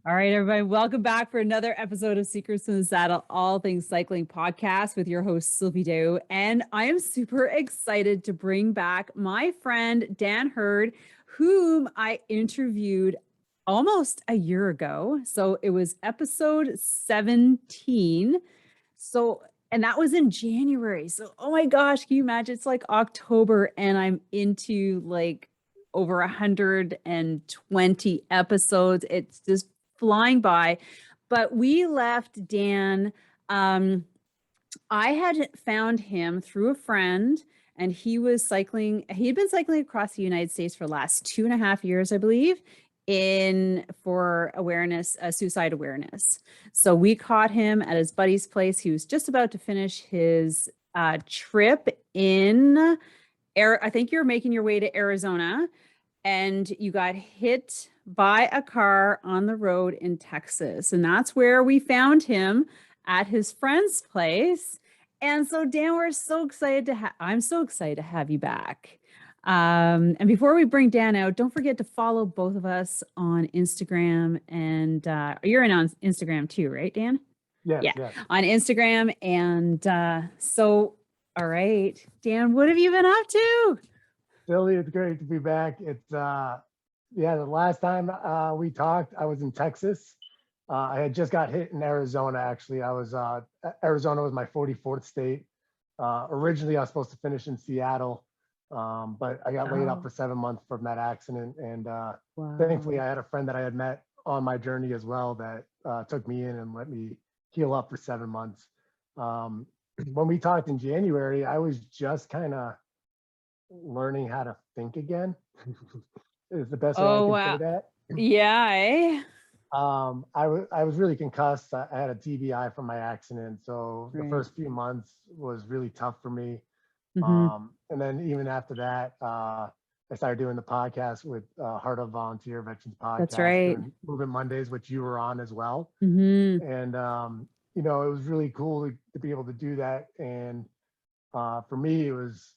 All right, everybody, welcome back for another episode of Secrets in the Saddle, all things cycling podcast with your host, Sylvie Dow. And I am super excited to bring back my friend, Dan Hurd, whom I interviewed almost a year ago. So it was episode 17. And that was in January. So, oh my gosh, can you imagine? It's like October and I'm into like over 120 episodes. It's just flying by. But we left Dan. I had found him through a friend, and he was cycling. He had been cycling across the United States for the last 2.5 years, I believe, for awareness, suicide awareness. So we caught him at his buddy's place. He was just about to finish his trip in I think you're making your way to Arizona, and you got hit by a car on the road in Texas. And that's where we found him, at his friend's place. And so, Dan, we're so excited I'm so excited to have you back. And before we bring Dan out, don't forget to follow both of us on Instagram. And you're in on Instagram too, right, Dan? Yes, Yeah, yes. on Instagram. And all right, Dan, what have you been up to? Sylvie, it's great to be back. It's the last time we talked, I was in Texas. I had just got hit in Arizona. Actually, Arizona was my 44th state. Originally, I was supposed to finish in Seattle, but I got laid up for 7 months from that accident. And thankfully, I had a friend that I had met on my journey as well that took me in and let me heal up for 7 months. When we talked in January, I was just kind of learning how to think again. Is the best way I can say that. Yeah. I was really concussed. I had a TBI from my accident, so the first few months was really tough for me. And then even after that, I started doing the podcast with Heart of Volunteer Veterans Podcast. That's right. Movement Mondays, which you were on as well. And it was really cool to be able to do that. And for me, it was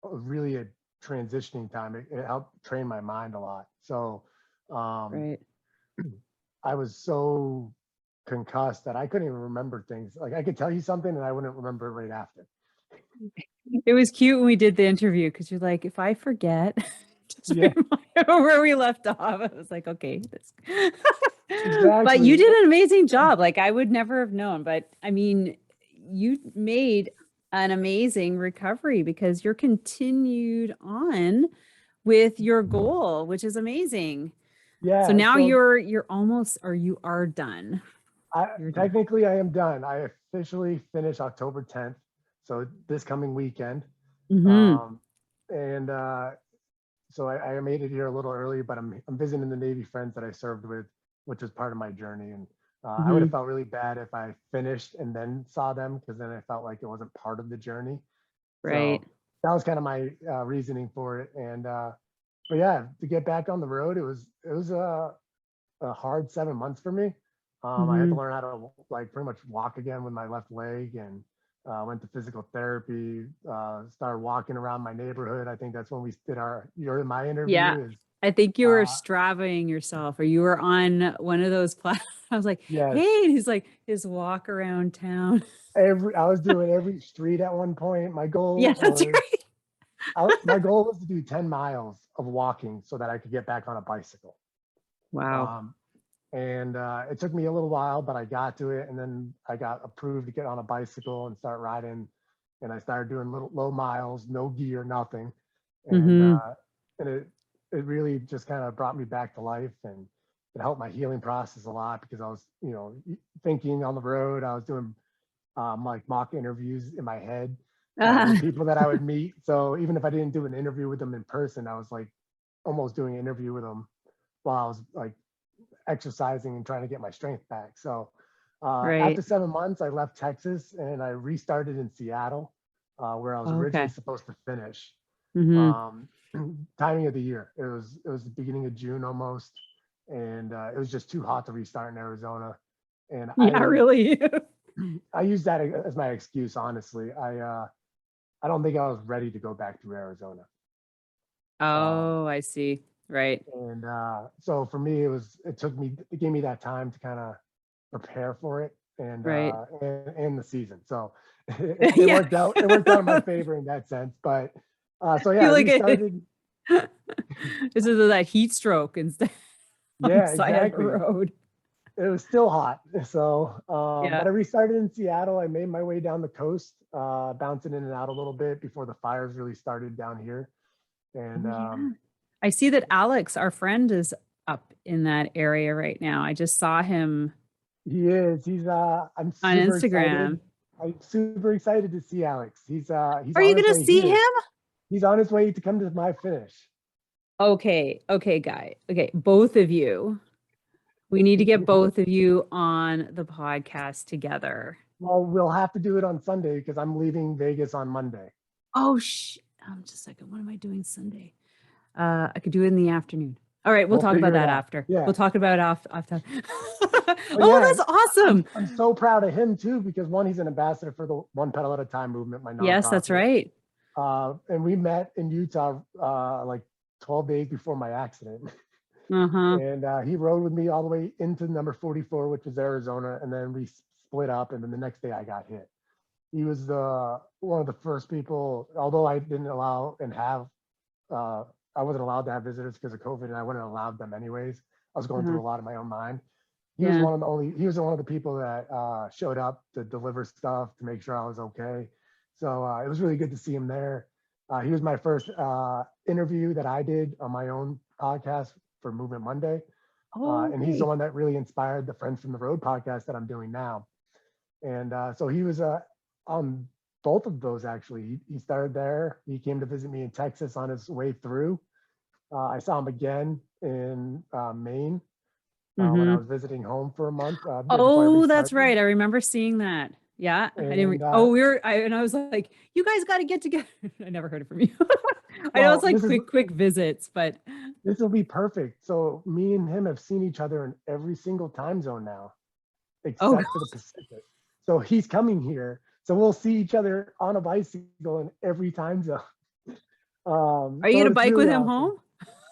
really a transitioning time. It helped train my mind a lot. So I was so concussed that I couldn't even remember things. Like I could tell you something and I wouldn't remember it right after. It was cute when we did the interview, because you're like, if I forget where we left off, I was like, okay. Exactly. But you did an amazing job. Like I would never have known. But I mean, you made an amazing recovery because you're continued on with your goal, which is amazing. Yeah. So now you're almost, or you are done. Technically, I am done. I officially finish October 10th. So this coming weekend. So I made it here a little early, but I'm visiting the Navy friends that I served with, which was part of my journey. And I would have felt really bad if I finished and then saw them, because then I felt like it wasn't part of the journey. Right. So that was kind of my reasoning for it. And but yeah, to get back on the road, it was a hard 7 months for me. I had to learn how to pretty much walk again with my left leg, and went to physical therapy, started walking around my neighborhood. I think that's when we did my interview. Yeah. I think you were Stravaing yourself, or you were on one of those platforms. I was like, yes. Hey, and he's like, his walk around town. I was doing every street at one point. My goal my goal was to do 10 miles of walking so that I could get back on a bicycle. Wow. And it took me a little while, but I got to it. And then I got approved to get on a bicycle and start riding. And I started doing little low miles, no gear, nothing. And it really just kind of brought me back to life, and it helped my healing process a lot, because I was, thinking on the road. I was doing mock interviews in my head with people that I would meet. So even if I didn't do an interview with them in person, I was like almost doing an interview with them while I was like exercising and trying to get my strength back. So after 7 months, I left Texas and I restarted in Seattle, where I was originally supposed to finish. Timing of the year, it was the beginning of June almost, and it was just too hot to restart in Arizona. And I used that as my excuse. Honestly, I don't think I was ready to go back to Arizona. I see. Right. And so for me, it gave me that time to kind of prepare for it Right. and the season. So it Yeah. worked out. It worked out in my favor in that sense. But so yeah, I Feel like it. restarted. This is that heat stroke instead on the Yeah, side of the exactly. road. It was still hot. So, Yeah. but I restarted in Seattle. I made my way down the coast, bouncing in and out a little bit before the fires really started down here. And Oh, yeah. I see that Alex, our friend, is up in that area right now. I just saw him he is. I'm on super excited. Instagram. I'm super excited to see Alex. He's Are you on his going to way see here. him? He's on his way to come to my finish. Okay. Okay, guy. Okay. Both of you. We need to get both of you on the podcast together. Well, we'll have to do it on Sunday because I'm leaving Vegas on Monday. Oh, just a second. What am I doing Sunday? I could do it in the afternoon. All right, we'll We'll talk about figure it that out. after. Yeah. We'll talk about it after. But Oh, yeah, that's awesome. I'm so proud of him too because one, he's an ambassador for the One Pedal at a Time movement, my Yes, that's nonprofit. right. And we met in Utah like 12 days before my accident. Uh-huh. And he rode with me all the way into number 44, which was Arizona. And then we split up. And then the next day I got hit. He was one of the first people, although I didn't allow and have, I wasn't allowed to have visitors because of COVID and I wouldn't have allowed them anyways. I was going Uh-huh. through a lot in my own mind. He Yeah. he was one of the people that showed up to deliver stuff to make sure I was okay. So it was really good to see him there. He was my first interview that I did on my own podcast for Movement Monday. And he's the Okay. one that really inspired the Friends from the Road podcast that I'm doing now. And so he was on both of those actually. He started there. He came to visit me in Texas on his way through. I saw him again in Maine when I Mm-hmm. was visiting home for a month right before I Oh, that's restarted. right. I remember seeing that. Yeah. I didn't And and I was like, you guys got to get together. I never heard it from you. I know it's well, like quick visits, but this will be perfect. So me and him have seen each other in every single time zone now, oh, except for the Pacific. So he's coming here. So we'll see each other on a bicycle in every time zone. are you So gonna it's bike really with him awesome. home?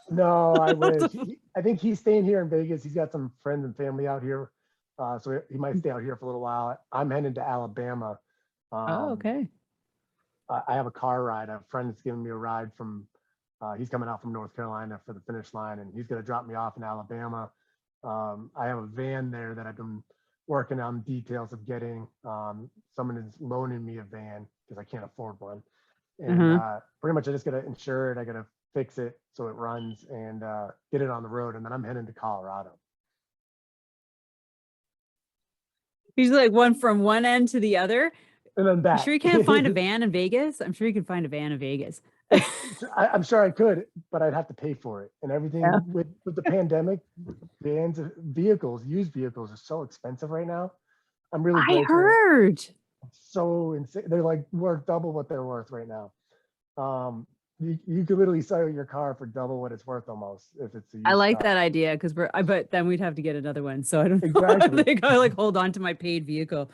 No, I wish. I think he's staying here in Vegas. He's got some friends and family out here. So he might stay out here for a little while. I'm heading to Alabama. Oh, Um, okay. I have a car ride. A friend's giving me a ride he's coming out from North Carolina for the finish line and he's going to drop me off in Alabama. I have a van there that I've been working on details of getting. Someone is loaning me a van because I can't afford one. And Uh-huh. pretty much I just got to insure it. I got to fix it so it runs and get it on the road. And then I'm heading to Colorado. He's like one from one end to the other. And then You back. sure you can't find a van in Vegas? I'm sure you can find a van in Vegas. I'm sure I could, but I'd have to pay for it. And Yeah. everything with the pandemic, used vehicles are so expensive right now. I'm really I grateful. heard. So insane. They're like worth double what they're worth right now. You could literally sell your car for double what it's worth almost if it's a I used like car. that idea because but then we'd have to get another one. So I don't know. I Exactly. think I like hold on to my paid vehicle.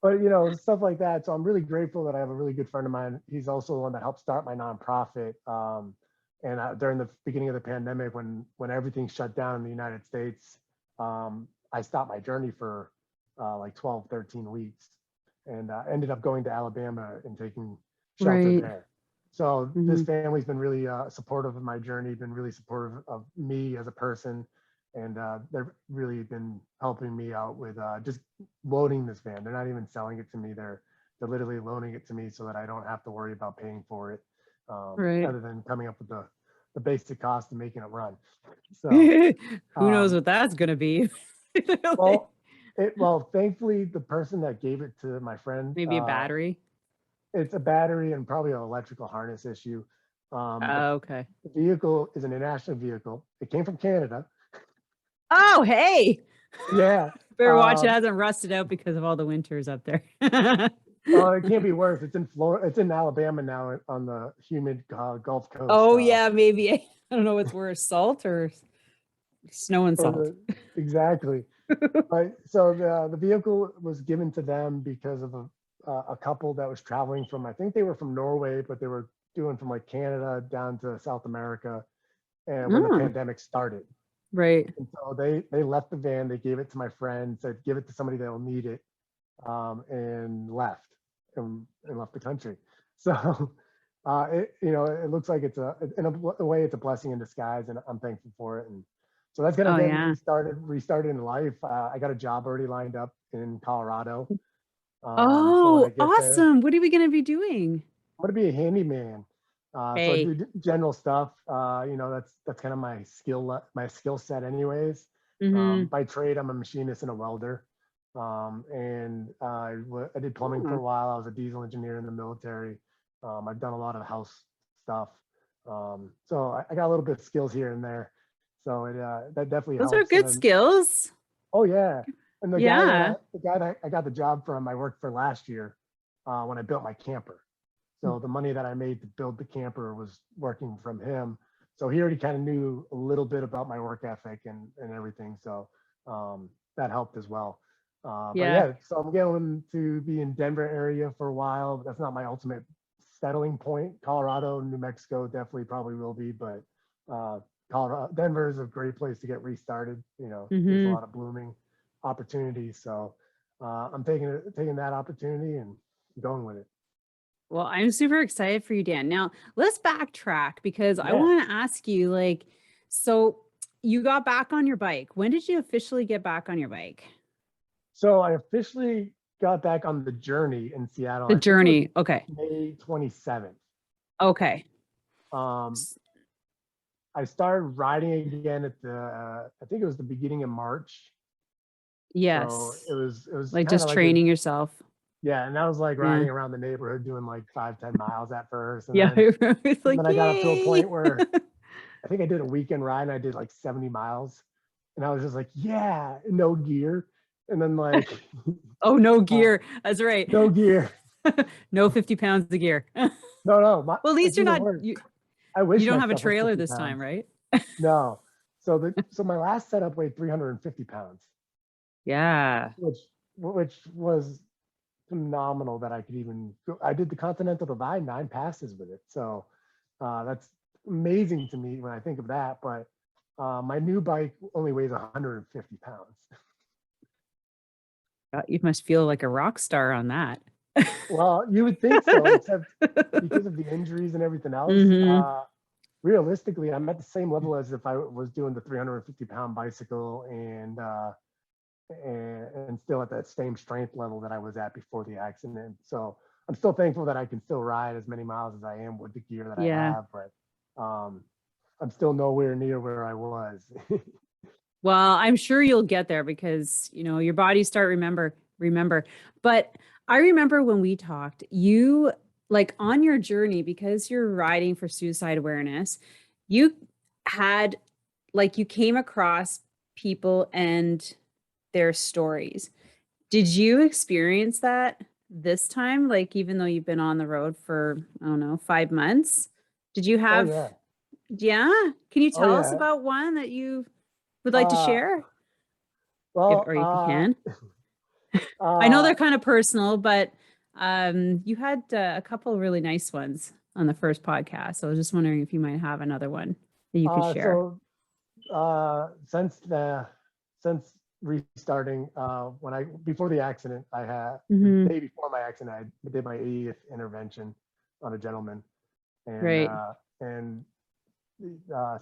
But stuff like that. So I'm really grateful that I have a really good friend of mine. He's also the one that helped start my nonprofit. And during the beginning of the pandemic, when everything shut down in the United States, I stopped my journey for like 12, 13 weeks and ended up going to Alabama and taking shelter Right. there. So this Mhm. family's been really supportive of my journey, been really supportive of me as a person. And they've really been helping me out with just loading this van. They're not even selling it to me. They're literally loaning it to me so that I don't have to worry about paying for it, Right. other than coming up with the basic cost of making it run. So, Who knows um, what that's gonna be? Like, thankfully, the person that gave it to my friend, maybe a battery. it's a battery and probably an electrical harness issue. The Oh, okay. vehicle is an international vehicle. It came from Canada. Oh, hey. Yeah. Better watch it hasn't rusted out because of all the winters up there. It can't be worse. It's in Florida. It's in Alabama now on the humid Gulf Coast. Oh yeah, maybe. I don't know what's worse, salt or snow and salt. Exactly. But so the vehicle was given to them because of a couple that was traveling from. I think they were from Norway, but they were doing from like Canada down to South America, and when the Oh, pandemic started. right. And so they left the van, they gave it to my friend, said give it to somebody that will need it, and left and left the country. So it looks like it's in a way it's a blessing in disguise, and I'm thankful for it. And so that's gonna Oh, get me yeah. restarted in life. I got a job already lined up in Colorado. So when I Oh, get there, awesome. What are we going to be doing? I'm gonna be a handyman. So I Hey. do general stuff. That's kind of my skill set, anyways. Mm-hmm. By trade, I'm a machinist and a welder. And I did plumbing for a while. I was a diesel engineer in the military. I've done a lot of house stuff. So I got a little bit of skills here and there. So that definitely Those are helps. And good then, skills. oh yeah, and Yeah. the guy that I got the job from, I worked for last year, when I built my camper. So the money that I made to build the camper was working from him. So he already kind of knew a little bit about my work ethic and everything. So that helped as well. But Yeah. yeah, so I'm going to be in Denver area for a while. That's not my ultimate settling point. Colorado, New Mexico definitely probably will be, but Colorado, Denver is a great place to get restarted. There's a Mm-hmm. lot of blooming opportunities. So I'm taking that opportunity and going with it. Well, I'm super excited for you, Dan. Now, let's backtrack because I Yeah. want to ask you, like, so you got back on your bike. When did you officially get back on your bike? So I officially got back on the journey in Seattle. The I think it was journey. Okay. May 27th. Okay. Um, S- I started riding again I think it was the beginning of March. So Yes. it was Like kind just of like training yourself. yeah, and that was like Yeah. riding around the neighborhood doing like 5-10 miles at first, Yeah. It's and like, then I got up to a yay. point where I think I did a weekend ride and I did like 70 miles, and I was just like, yeah, no gear, and then like Oh, no uh, gear. That's right. no gear. No 50 pounds of gear. No, Well, at least it's you're even not worse. I you wish don't my have a stuff was trailer 50 this time, pounds. right? No. So my last setup weighed 350 pounds, Yeah. which was phenomenal that I could even go. I did the Continental Divide 9 passes with it. So that's amazing to me when I think of that. But my new bike only weighs 150 pounds. You must feel like a rock star on that. Well, you would think so, except because of the injuries and everything else. Hmm. Realistically, I'm at the same level as if I was doing the 350-pound bicycle and still at that same strength level that I was at before the accident. So I'm still thankful that I can still ride as many miles as I am with the gear that I Yeah. have, but I'm still nowhere near where I was. Well, I'm sure you'll get there because, your body start remember. But I remember when we talked, you like on your journey because you're riding for suicide awareness, you had like you came across people and their stories. Did you experience that this time? Like, even though you've been on the road for, I don't know, 5 months, did you Oh have, yeah, yeah? Can you oh tell us yeah. about one that you would like to Uh, share? well, If you can. I know uh, they're kind of personal, but you had a couple really nice ones on the first podcast. So I was just wondering if you might have another one that you could share. so since restarting, when I before the accident, I had the Hmm. day before my accident, I did my 80th intervention on a gentleman, and Right. uh, and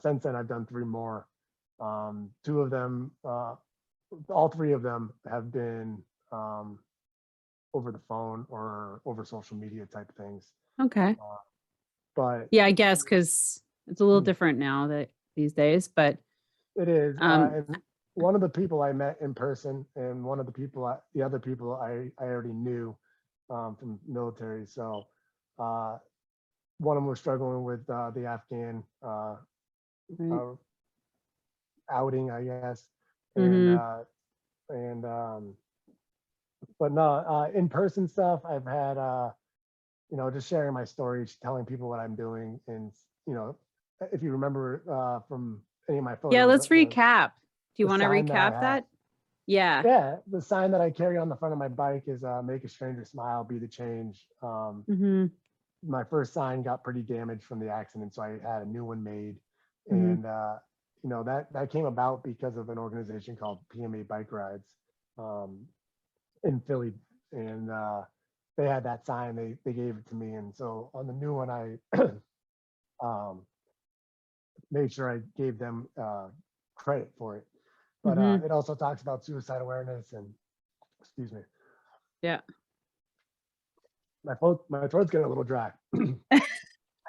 since then I've done 3 more. Two of them, all 3 of them have been over the phone or over social media type things. Okay. Uh, but Yeah, I guess because it's a little different now that these days, but it is, um, and one of the people I met in person, and one of the other people I already knew from military. So one of them was struggling with the Afghan right. uh, outing, I guess, and Hmm. uh, and but no, in person stuff I've had. Just sharing my story, telling people what I'm doing, and you know, if you remember from any of my Yeah, photos, let's recap. Do you the want to sign that I recap have. that? Yeah. Yeah, the sign that I carry on the front of my bike is "Make a stranger smile, be the change." Hmm. My first sign got pretty damaged from the accident, so I had a new one made, And that came about because of an organization called PMA Bike Rides in Philly, and they had that sign. They gave it to me, and so on the new one, I made sure I gave them credit for it. But it also talks about suicide awareness and, excuse me. Yeah. My throat's getting a little dry.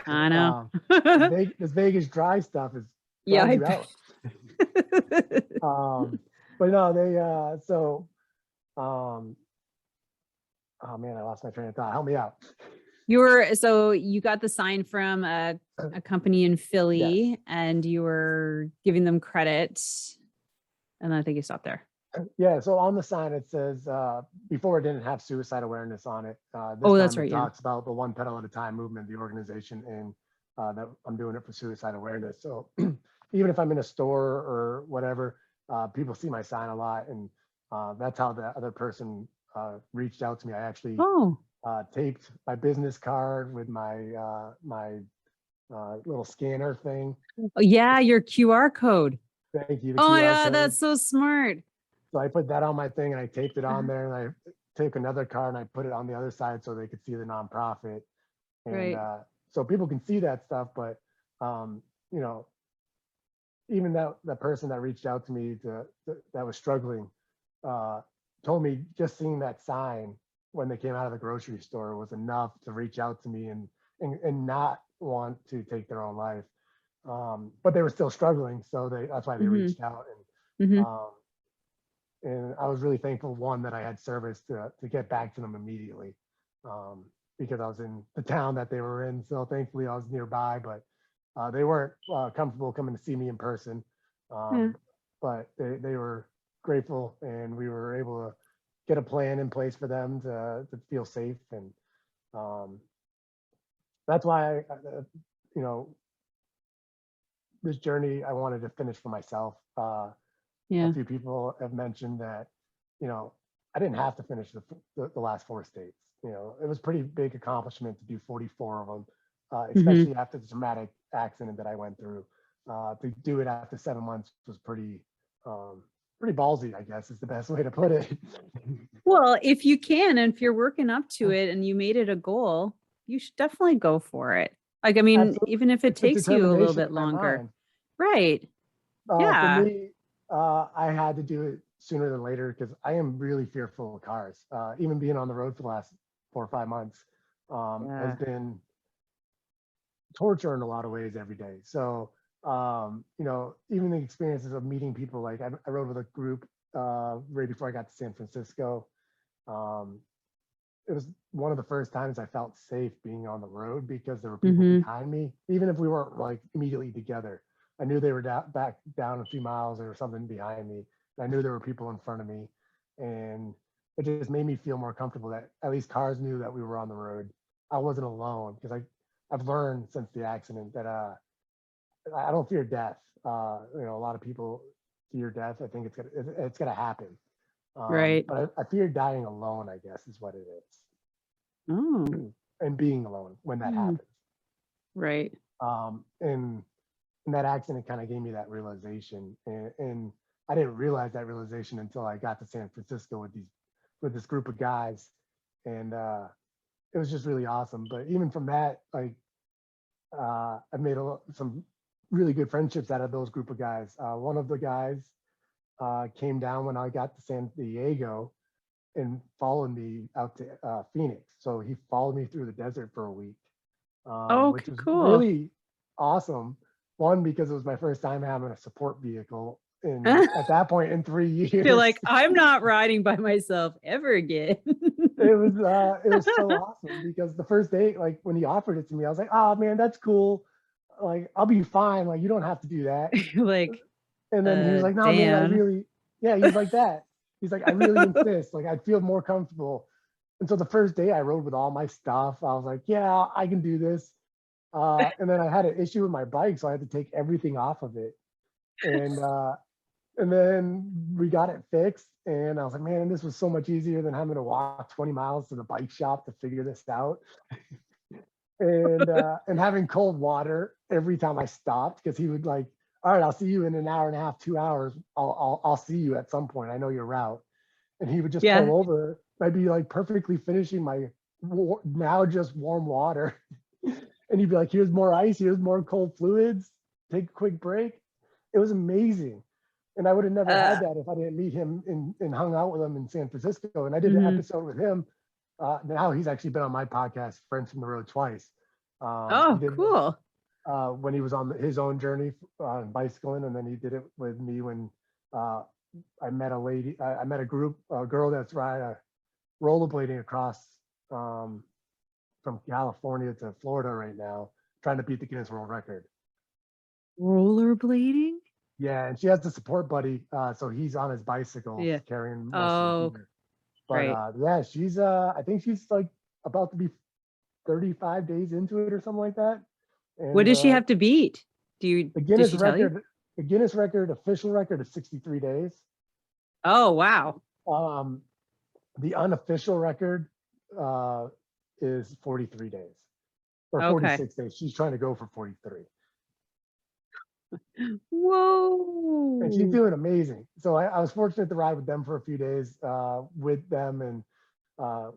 I know. This Vegas dry stuff is Yeah. you out. But no, oh man, I lost my train of thought. Help me out. So you got the sign from a company in Philly, Yes. and you were giving them credit, and I think you stopped there. Yeah, so on the sign it says, before it didn't have suicide awareness on it. That's right. It talks about the one pedal at a time movement, the organization, and that I'm doing it for suicide awareness. So even if I'm in a store or whatever, people see my sign a lot, and that's how the other person reached out to me. I actually taped my business card with my little scanner thing. Oh, yeah, your QR code. Thank you. Oh my God, that's so smart. So I put that on my thing and I taped it on there, and I took another card and I put it on the other side so they could see the nonprofit. And so people can see that stuff, but even that person that reached out to me that was struggling told me just seeing that sign when they came out of the grocery store was enough to reach out to me and not want to take their own life. But they were still struggling, so that's why they reached out. And I was really thankful, one, that I had service to get back to them immediately, because I was in the town that they were in. So thankfully I was nearby, but they weren't comfortable coming to see me in person. But they were grateful, and we were able to get a plan in place for them to feel safe. And that's why this journey I wanted to finish for myself. A few people have mentioned that, I didn't have to finish the last 4 states. It was pretty big accomplishment to do 44 of them, especially after the traumatic accident that I went through. To do it after 7 months was pretty ballsy, I guess is the best way to put it. Well, if you can, and if you're working up to it and you made it a goal, you should definitely go for it. Like, I mean, absolutely. Even if it takes you a little bit longer. Right. For me, I had to do it sooner than later because I am really fearful of cars. Even being on the road for the last 4 or 5 months has been torture in a lot of ways every day. So, even the experiences of meeting people, like I rode with a group right before I got to San Francisco. It was one of the first times I felt safe being on the road because there were people behind me, even if we weren't like immediately together. I knew they were back down a few miles or something behind me. I knew there were people in front of me, and it just made me feel more comfortable that at least cars knew that we were on the road. I wasn't alone, because I've learned since the accident that I don't fear death. A lot of people fear death. I think it's gonna happen. Right. But I fear dying alone, I guess, is what it is. Oh. And being alone when that happens. Right. And that accident kind of gave me that realization, and I didn't realize that realization until I got to San Francisco with this group of guys, and it was just really awesome. But even from that, like I've made some really good friendships out of those group of guys. One of the guys came down when I got to San Diego and followed me out to Phoenix. So he followed me through the desert for a week, which was really awesome. One, because it was my first time having a support vehicle, and at that point in 3 years, you're like, I'm not riding by myself ever again. It was so awesome, because the first day, like when he offered it to me, I was like, oh man, that's cool. Like, I'll be fine. Like, you don't have to do that. Like, and then he was like, no, man, he's like that. He's like, I really insist. Like, I'd feel more comfortable. And so the first day I rode with all my stuff, I was like, yeah, I can do this. And then I had an issue with my bike, so I had to take everything off of it. And then we got it fixed, and I was like, man, this was so much easier than having to walk 20 miles to the bike shop to figure this out. and having cold water every time I stopped, because he would like, all right, I'll see you in an hour and a half, 2 hours. I'll see you at some point. I know your route. And he would just Yeah. pull over. I'd be like perfectly finishing my now just warm water. And he'd be like, here's more ice, here's more cold fluids, take a quick break. It was amazing. And I would have never Uh, had that if I didn't meet him and hung out with him in San Francisco. And I did an mhm. episode with him. Now he's actually been on my podcast, Friends from the Road, twice. He Oh, did cool. when he was on his own journey bicycling, and then he did it with me when I met a lady. I met a girl that's rollerblading across um, from California to Florida right now, trying to beat the Guinness World Record. Rollerblading? Yeah, and she has the support buddy, so he's on his bicycle Yeah. carrying most of the Oh, gear. But right. yeah, she's I think she's like about to be 35 days into it or something like that. What And does she have to beat? the Did Guinness she tell you? record, the Guinness record, official record is 63 days. Oh, wow. Um, the unofficial record uh, is 43 days or Okay. 46 days. She's trying to go for 43. And she's Whoa. doing amazing. So I was fortunate to ride with them for a few days with them, and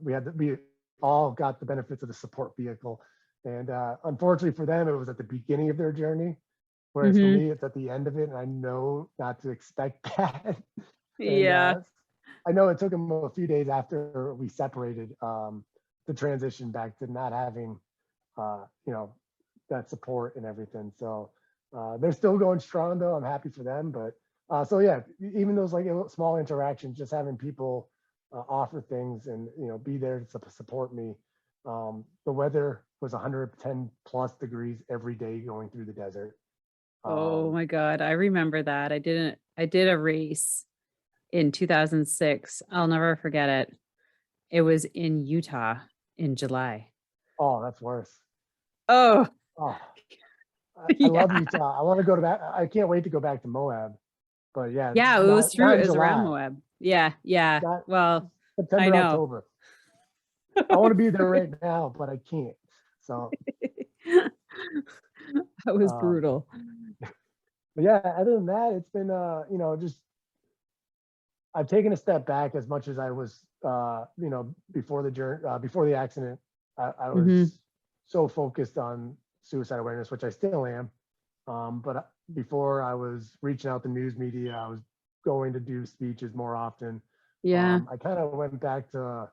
we all got the benefits of the support vehicle. And unfortunately for them, it was at the beginning of their journey, whereas for Hmm. me, it's at the end of it, and I know not to expect that. And Yeah. I know it took them a few days after we separated to transition back to not having, you know, that support and everything. So they're still going strong though. I'm happy for them. But so yeah, even those like small interactions, just having people offer things and be there to support me. The weather was 110 plus degrees every day going through the desert. Oh Um, my God. I remember that. I did a race in 2006. I'll never forget it. It was in Utah in July. oh, that's worse. Oh, Oh, I love yeah. Utah. I want to go to that. I can't wait to go back to Moab. But yeah, Yeah, it was not through, in it was around July, Moab. Yeah, yeah. not Well, I September, know. October. I want to be there right now, but I can't. So, That was um, brutal. but yeah, other than that, it's been, just I've taken a step back as much as I was, before the journey, before the accident. I Hmm. was so focused on suicide awareness, which I still am. But before I was reaching out to news media, I was going to do speeches more often. Yeah. I kind of went back to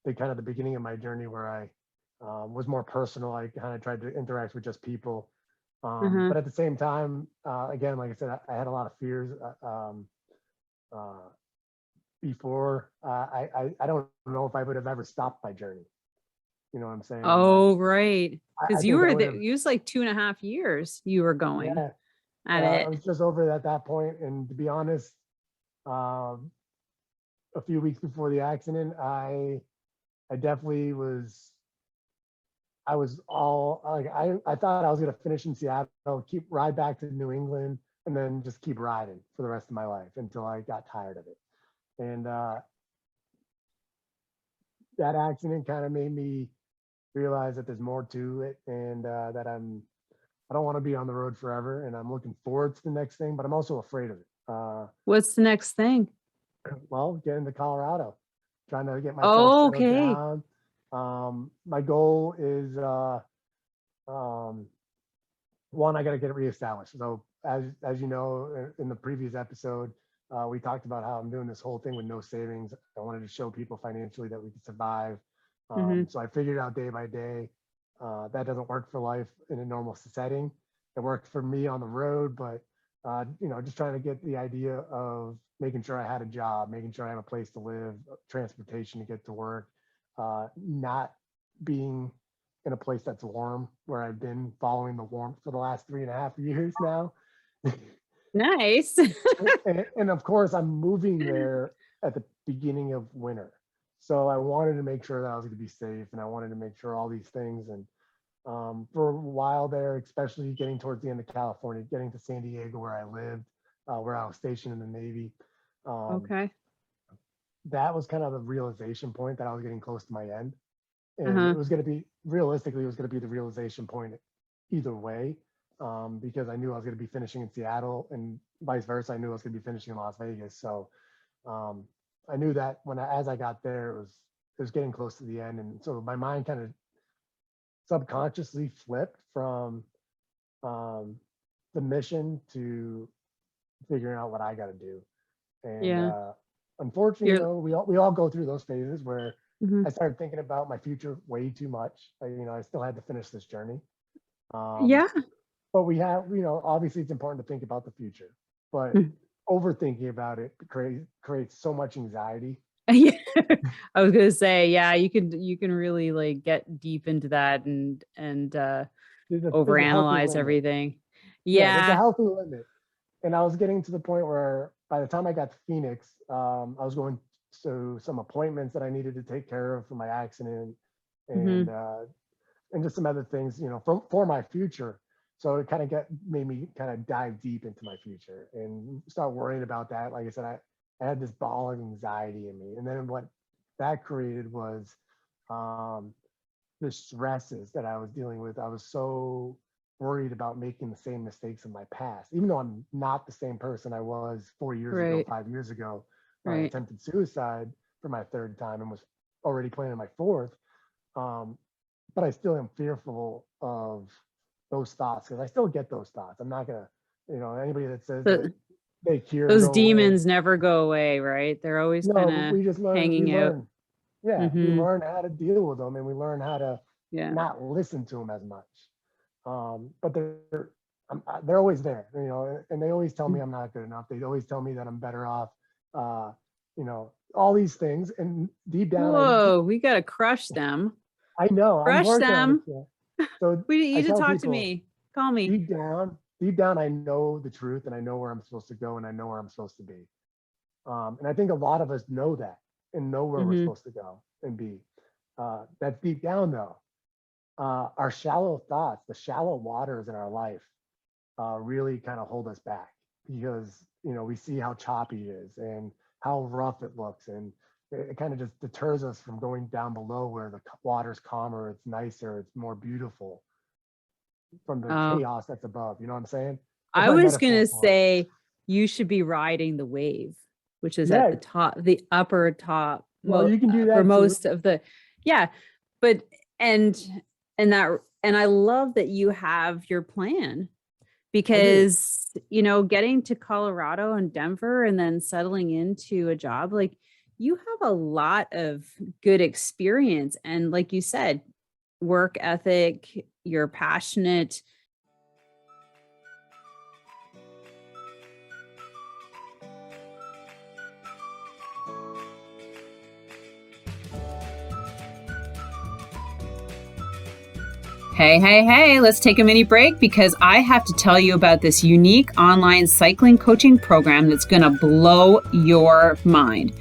the beginning of my journey where I was more personal. I kind of tried to interact with just people. Uh-huh. But at the same time, again, like I said, I had a lot of fears uh, before. I don't know if I would have ever stopped my journey. You know what I'm saying? Like, Oh, right. I Because you think I were would there, have, it was like 2.5 years you were going yeah, at I it. was just over it at that point. And to be honest, um, a few weeks before the accident, I definitely was. I was all like I thought I was gonna finish in Seattle, keep ride back to New England, and then just keep riding for the rest of my life until I got tired of it. And that accident kind of made me realize that there's more to it, and that I don't want to be on the road forever, and I'm looking forward to the next thing, but I'm also afraid of it. What's the next thing? Well, getting to Colorado, trying to get myself Oh, settled okay. down. My goal is um, one, I got to get it reestablished. So as you know, in the previous episode, we talked about how I'm doing this whole thing with no savings. I wanted to show people financially that we could survive. Hmm. So I figured out day by day. That doesn't work for life in a normal setting. It worked for me on the road, but just trying to get the idea of making sure I had a job, making sure I have a place to live, transportation to get to work, not being in a place that's warm, where I've been following the warmth for the last 3.5 years now. Nice. And of course, I'm moving there at the beginning of winter. So I wanted to make sure that I was going to be safe, and I wanted to make sure all these things. And for a while there, especially getting towards the end of California, getting to San Diego where I lived, where I was stationed in the Navy, um, Okay. that was kind of the realization point that I was getting close to my end. And it was going to be, realistically, it was going to be the realization point either way, because I knew I was going to be finishing in Seattle, and vice versa. I knew I was going to be finishing in Las Vegas. So I knew that as I got there, it was getting close to the end. And so my mind kind of subconsciously flipped from the mission to figuring out what I got to do. And unfortunately, you know, we all go through those phases where I started thinking about my future way too much. You know, I still had to finish this journey. But we have, you know, obviously it's important to think about the future, but overthinking about it creates so much anxiety. Yeah, I was gonna say, yeah, you can really like get deep into that and There's a healthy overanalyze limit. everything. Yeah, there's a Yeah. healthy limit. And I was getting to the point where by the time I got to Phoenix, I was going to some appointments that I needed to take care of for my accident, and just some other things, you know, for my future. So it kind of made me kind of dive deep into my future and start worrying about that. Like I said, I had this ball of anxiety in me. And then what that created was the stresses that I was dealing with. I was so worried about making the same mistakes in my past, even though I'm not the same person I was 4 years ago, 5 years ago, when I attempted suicide for my third time and was already planning my fourth. But I still am fearful of those thoughts, because I still get those thoughts. I'm not gonna, you know, anybody that says that they cure those demons never go away, right? They're always kind of we just learn. hanging out. Yeah, we learn how to deal with them, and we learn how to not listen to them as much. But they're always there, you know, and they always tell me I'm not good enough. They always tell me that I'm better off, you know, all these things. And deep down, we gotta crush them. I know. Crush them. So you need to talk to me. Call me. Deep down, I know the truth, and I know where I'm supposed to go, and I know where I'm supposed to be. And I think a lot of us know that and know where we're supposed to go and be. That's deep down, though. Our shallow thoughts, the shallow waters in our life, really kind of hold us back, because, you know, we see how choppy it is and how rough it looks, and it kind of just deters us from going down below where the water's calmer, it's nicer, it's more beautiful from the chaos that's above. You know what I'm saying? I was gonna say you should be riding the wave, which is at the top, the upper top. Well, you can do that for too. most of the, but and I love that you have your plan, because, you know, getting to Colorado and Denver and then settling into a job, like, you have a lot of good experience. And like you said, work ethic, you're passionate. Hey, let's take a mini break, because I have to tell you about this unique online cycling coaching program that's going to blow your mind.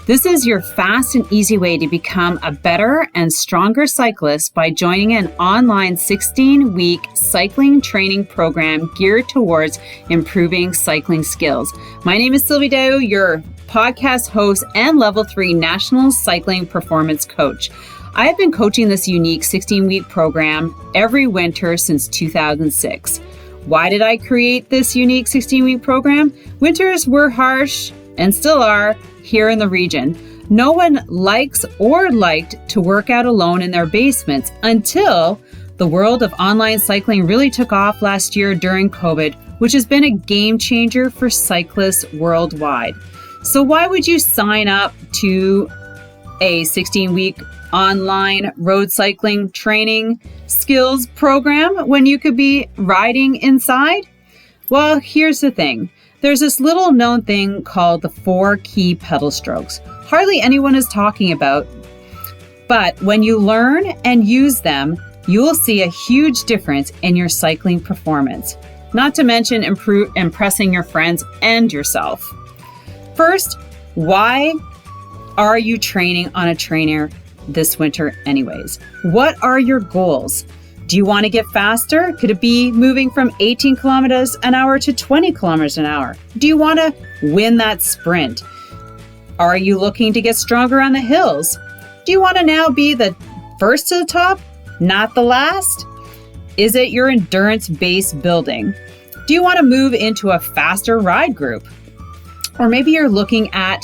This is your fast and easy way to become a better and stronger cyclist by joining an online 16-week cycling training program geared towards improving cycling skills. My name is Sylvie Dow, your podcast host and level 3 national cycling performance coach. I have been coaching this unique 16-week program every winter since 2006. Why did I create this unique 16-week program? Winters were harsh and still are here in the region. No one likes or liked to work out alone in their basements until the world of online cycling really took off last year during COVID, which has been a game changer for cyclists worldwide. So why would you sign up to a 16-week online road cycling training skills program when you could be riding inside? Well, here's the thing. There's this little known thing called the 4 key pedal strokes. Hardly anyone is talking about, but when you learn and use them, you will see a huge difference in your cycling performance, not to mention impressing your friends and yourself. First, why are you training on a trainer this winter anyways? What are your goals? Do you want to get faster? Could it be moving from 18 kilometers an hour to 20 kilometers an hour? Do you want to win that sprint? Are you looking to get stronger on the hills? Do you want to now be the first to the top, not the last? Is it your endurance base building? Do you want to move into a faster ride group? Or maybe you're looking at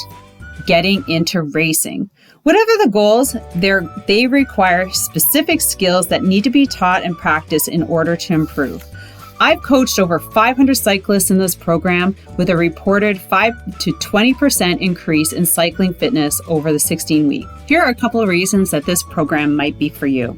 getting into racing. Whatever the goals, they require specific skills that need to be taught and practiced in order to improve. I've coached over 500 cyclists in this program with a reported 5 to 20% increase in cycling fitness over the 16-week. Here are a couple of reasons that this program might be for you.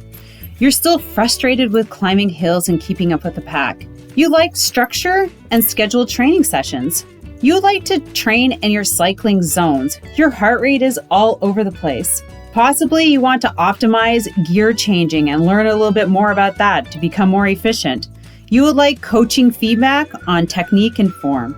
You're still frustrated with climbing hills and keeping up with the pack. You like structure and scheduled training sessions. You like to train in your cycling zones. Your heart rate is all over the place. Possibly you want to optimize gear changing and learn a little bit more about that to become more efficient. You would like coaching feedback on technique and form.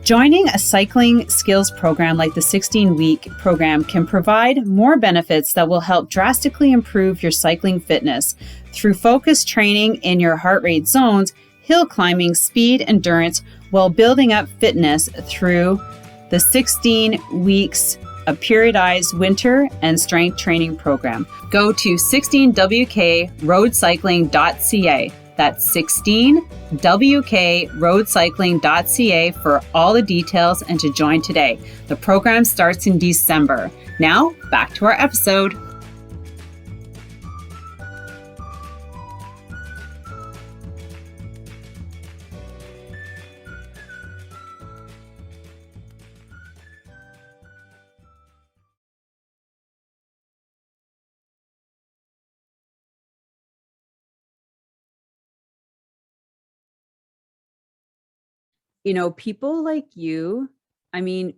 Joining a cycling skills program like the 16-week program can provide more benefits that will help drastically improve your cycling fitness through focused training in your heart rate zones, hill climbing, speed, endurance, while building up fitness through the 16 weeks of periodized winter and strength training program. Go to 16wkroadcycling.ca. That's 16wkroadcycling.ca for all the details and to join today. The program starts in December. Now, back to our episode. People like you,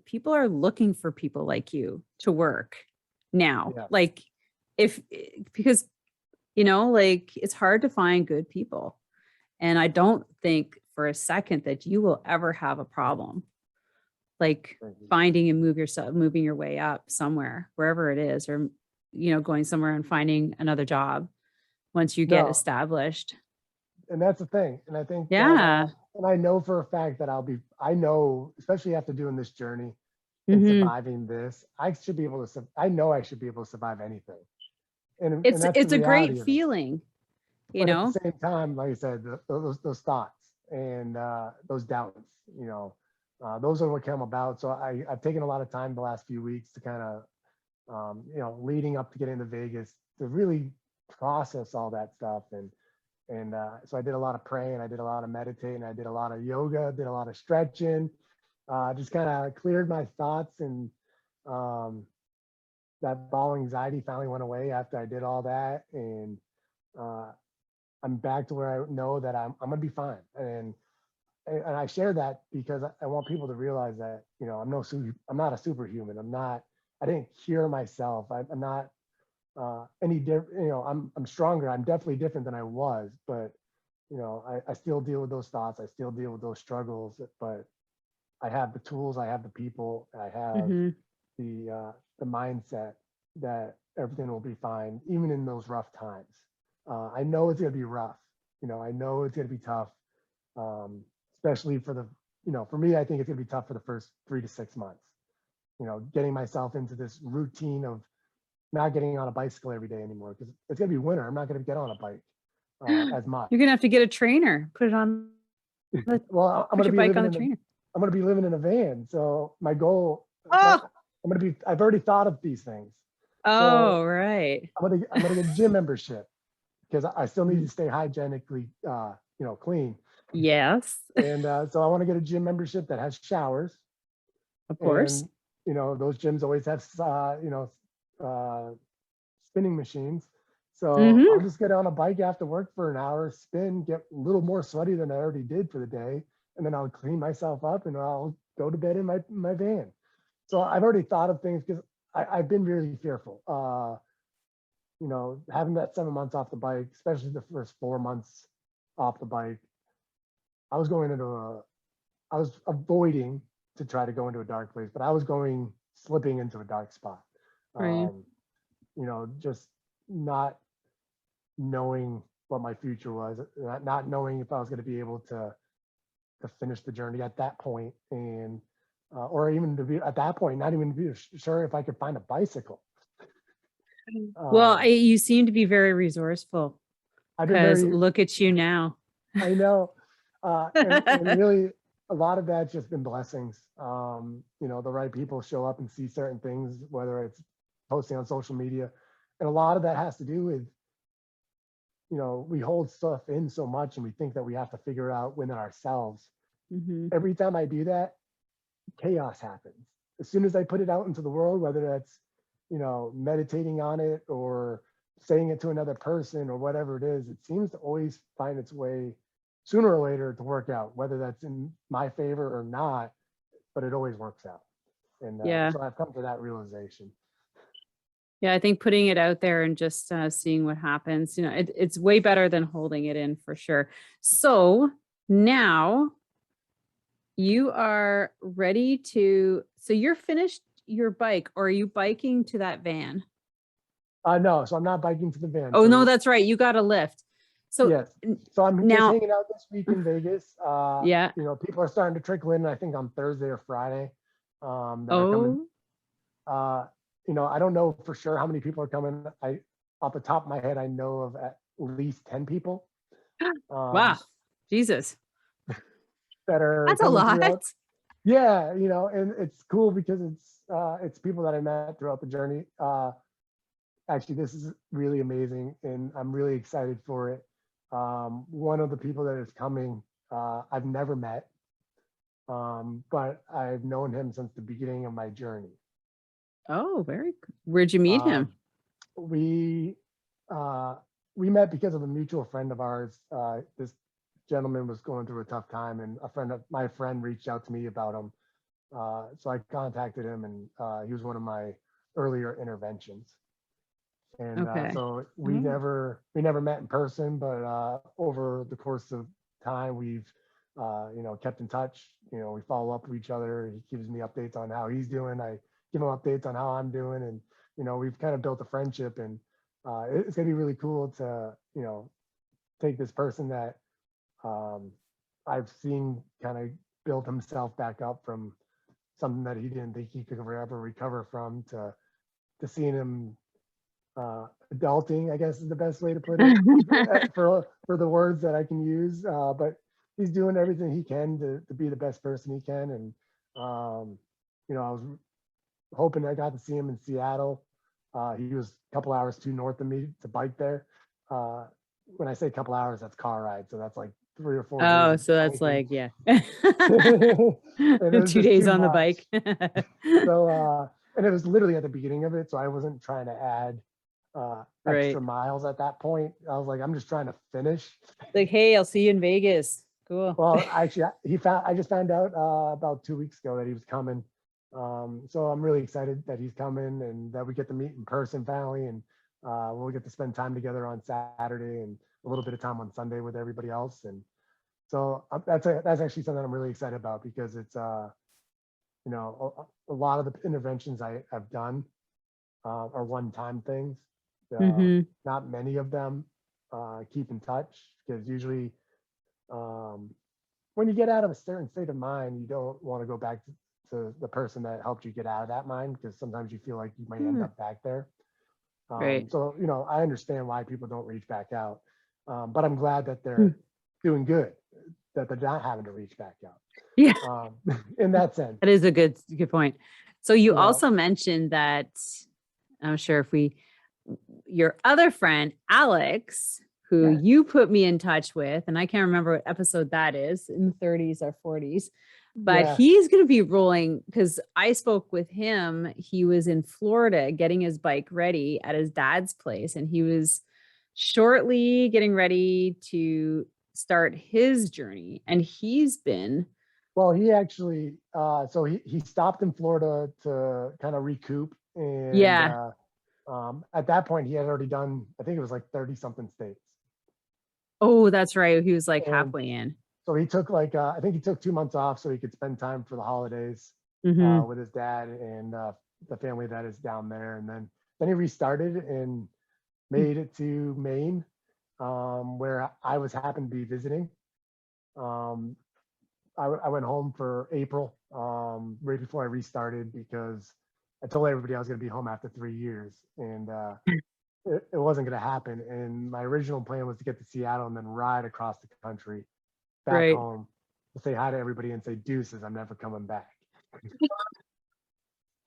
people are looking for people like you to work now. Yeah. Because, it's hard to find good people. And I don't think for a second that you will ever have a problem finding and moving your way up somewhere, wherever it is, or, going somewhere and finding another job once you get established. And that's the thing. And I think, Yeah. and I know for a fact that I know, especially after doing this journey and surviving this, I should be able to survive anything. And It's a great feeling, But at the same time, like I said, those thoughts and those doubts, those are what come about. So I've taken a lot of time the last few weeks to kind of, leading up to getting to Vegas to really process all that stuff. And so I did a lot of praying, I did a lot of meditating, I did a lot of yoga, did a lot of stretching, just kind of cleared my thoughts, and that ball anxiety finally went away after I did all that. And I'm back to where I know that I'm gonna be fine. And I share that because I want people to realize that, I'm not a superhuman. I didn't cure myself. I'm not any different. I'm stronger. I'm definitely different than I was, but I still deal with those thoughts. I still deal with those struggles, but I have the tools, I have the people, I have the mindset that everything will be fine, even in those rough times. I know it's gonna be rough. I know it's gonna be tough, especially for me. I think it's gonna be tough for the first 3 to 6 months. Getting myself into this routine of not getting on a bicycle every day anymore, because it's gonna be winter. I'm not gonna get on a bike as much. You're gonna have to get a trainer, put it on. Well, I'm Put gonna your be bike living on in the trainer. I'm gonna be living in a van. So my goal, Oh, I've already thought of these things. oh, right. I'm gonna get a gym membership because I still need to stay hygienically, clean. Yes, And so I want to get a gym membership that has showers. of course. And those gyms always have spinning machines. So I'll just get on a bike after work for an hour, spin, get a little more sweaty than I already did for the day, and then I'll clean myself up and I'll go to bed in my van. So I've already thought of things because I've been really fearful. Having that 7 months off the bike, especially the first 4 months off the bike, I was avoiding to try to go into a dark place, but I was slipping into a dark spot. Right. Just not knowing what my future was, not knowing if I was going to be able to finish the journey at that point, and or even to be at that point, not even be sure if I could find a bicycle. Well, Um, you seem to be very resourceful I've been because very, look at you now. I know, and really a lot of that's just been blessings. The right people show up and see certain things, whether it's posting on social media, and a lot of that has to do with, we hold stuff in so much and we think that we have to figure it out within ourselves. Mhm. Every time I do that, chaos happens. As soon as I put it out into the world, whether that's, meditating on it or saying it to another person or whatever it is, it seems to always find its way sooner or later to work out, whether that's in my favor or not, but it always works out. And Yeah. so I've come to that realization. Yeah, I think putting it out there and just seeing what happens, it's way better than holding it in for sure. So now you are ready to, so you're finished your bike, or are you biking to that van? No, so I'm not biking to the van. Oh, no, So that's right. You got a lift. So yes, so I'm just now, hanging out this week in Vegas. yeah. People are starting to trickle in, I think on Thursday or Friday, that are coming. Oh, I don't know for sure how many people are coming. Off the top of my head, I know of at least 10 people wow. um, Jesus. that are That's a coming lot. throughout. Yeah, and it's cool because it's people that I met throughout the journey. Actually, this is really amazing, and I'm really excited for it. One of the people that is coming, I've never met, but I've known him since the beginning of my journey. Oh, very good. Where'd you meet him? Um, we uh, we met because of a mutual friend of ours. This gentleman was going through a tough time, and a friend of my friend reached out to me about him. So I contacted him, and he was one of my earlier interventions. And Okay. so we Oh. never met in person, but over the course of time, we've kept in touch. We follow up with each other. He gives me updates on how he's doing. I give him updates on how I'm doing, and we've kind of built a friendship. And it's gonna be really cool to take this person that I've seen kind of build himself back up from something that he didn't think he could ever recover from, to seeing him adulting, I guess is the best way to put it, for the words that I can use. But he's doing everything he can to be the best person he can. And I was hoping I got to see him in Seattle. He was a couple hours too north of me to bike there. When I say a couple hours, that's car ride, so that's like 3 or 4 days Oh, of so that's biking. like, yeah. And it was 2 just days too on the much. bike. So and it was literally at the beginning of it, so I wasn't trying to add Right. extra miles at that point. I was like, I'm just trying to finish. Like, hey, I'll see you in Vegas. Cool. Well, actually, I just found out about 2 weeks ago that he was coming. So I'm really excited that he's coming and that we get to meet in person finally, and we'll get to spend time together on Saturday and a little bit of time on Sunday with everybody else. And so that's actually something I'm really excited about, because it's a lot of the interventions I've done are one-time things. Mhm. Not many of them keep in touch, because usually when you get out of a certain state of mind, you don't want to go back to the person that helped you get out of that mind, because sometimes you feel like you might end up back there. Right. So I understand why people don't reach back out, but I'm glad that they're doing good, that they're not having to reach back out. Yeah. In that sense. That is a good point. So you You know. also mentioned that, I'm sure your other friend, Alex, who Yes. you put me in touch with, and I can't remember what episode that is, in the 30s or 40s, but Yeah. he's going to be rolling, because I spoke with him. He was in Florida getting his bike ready at his dad's place, and he was shortly getting ready to start his journey. And he's been, Well, he actually, so he stopped in Florida to kind of recoup. And yeah. at that point, he had already done, I think it was like 30 something states. Oh, that's right. He was like And halfway in. so he took I think he took 2 months off so he could spend time for the holidays Mhm. with his dad and the family that is down there. And then he restarted and made it to Maine, where I was happened to be visiting. Um, I went home for April, right before I restarted, because I told everybody I was going to be home after 3 years, and it wasn't going to happen. And my original plan was to get to Seattle and then ride across the country back Right. home to say hi to everybody and say deuces, I'm never coming back.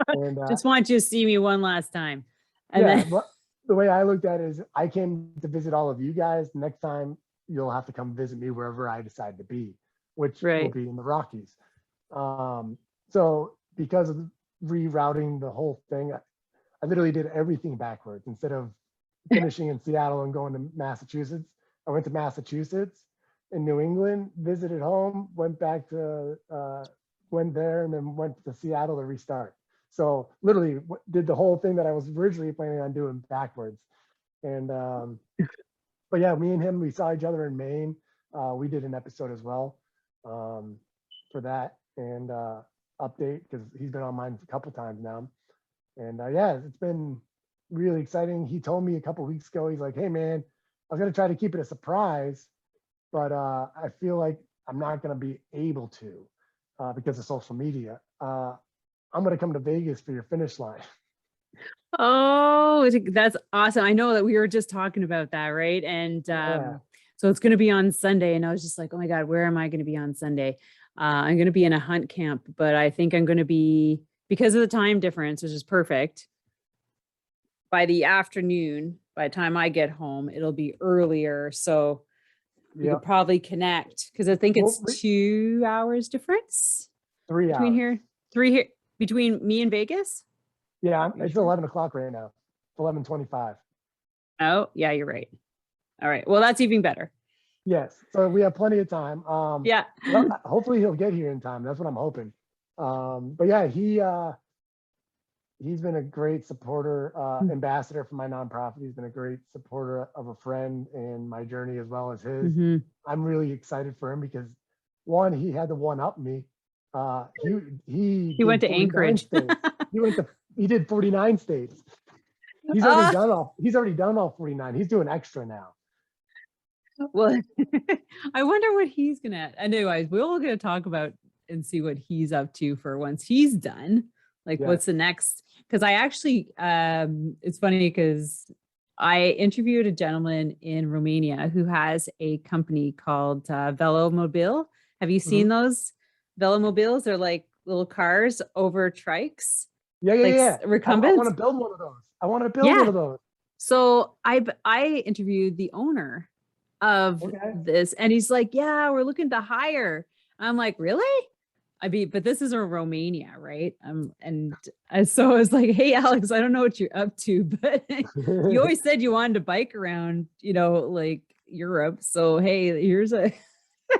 And Just want you to see me one last time. And yeah, then, the way I looked at it is I came to visit all of you guys. Next time you'll have to come visit me wherever I decide to be, which will right. be in the Rockies. So because of rerouting the whole thing, I literally did everything backwards. Instead of finishing in Seattle and going to Massachusetts, I went to Massachusetts in New England, visited home, went back to, went there, and then went to Seattle to restart. So literally did the whole thing that I was originally planning on doing backwards. And, but yeah, me and him, we saw each other in Maine. We did an episode as well for that and update, because he's been on mine a couple times now. And yeah, it's been really exciting. He told me a couple weeks ago, he's like, hey man, I was gonna try to keep it a surprise, but I feel like I'm not gonna be able to because of social media. I'm gonna come to Vegas for your finish line. Oh, that's awesome. I know that we were just talking about that, right? And Yeah. so it's going to be on Sunday. And I was just like, oh my God, where am I going to be on Sunday? I'm going to be in a hunt camp, but I think I'm going to be, because of the time difference, which is perfect, by the afternoon, by the time I get home, it'll be earlier. So we Yeah. could probably connect, because I think it's 2 hours difference 3 between hours. here, three here, between me and Vegas. Yeah, it's 11 o'clock right now. 11:25. Oh, yeah, you're right. All right. Well, that's even better. Yes. So we have plenty of time. Yeah. Well, hopefully he'll get here in time. That's what I'm hoping. But yeah, he's been a great supporter, ambassador for my nonprofit. He's been a great supporter of a friend in my journey as well as his. Mhm. I'm really excited for him because one, he had to one up me. He went did to 49 Anchorage. states. He did 49 states. He's already done all 49. He's doing extra now. Well, I wonder what he's gonna. Anyways, we're all gonna talk about and see what he's up to for once he's done. Like, what's the next? Because I actually, it's funny because I interviewed a gentleman in Romania who has a company called Velomobile. Have you seen those Velomobiles? They're like little cars over trikes. Yeah. Recumbents. I want to build one of those. I want to build one of those. So I interviewed the owner of this, and he's like, yeah, we're looking to hire. I'm like, really? I mean, but this is in Romania, right? So I was like, hey, Alex, I don't know what you're up to, but you always said you wanted to bike around, like Europe. So hey, here's a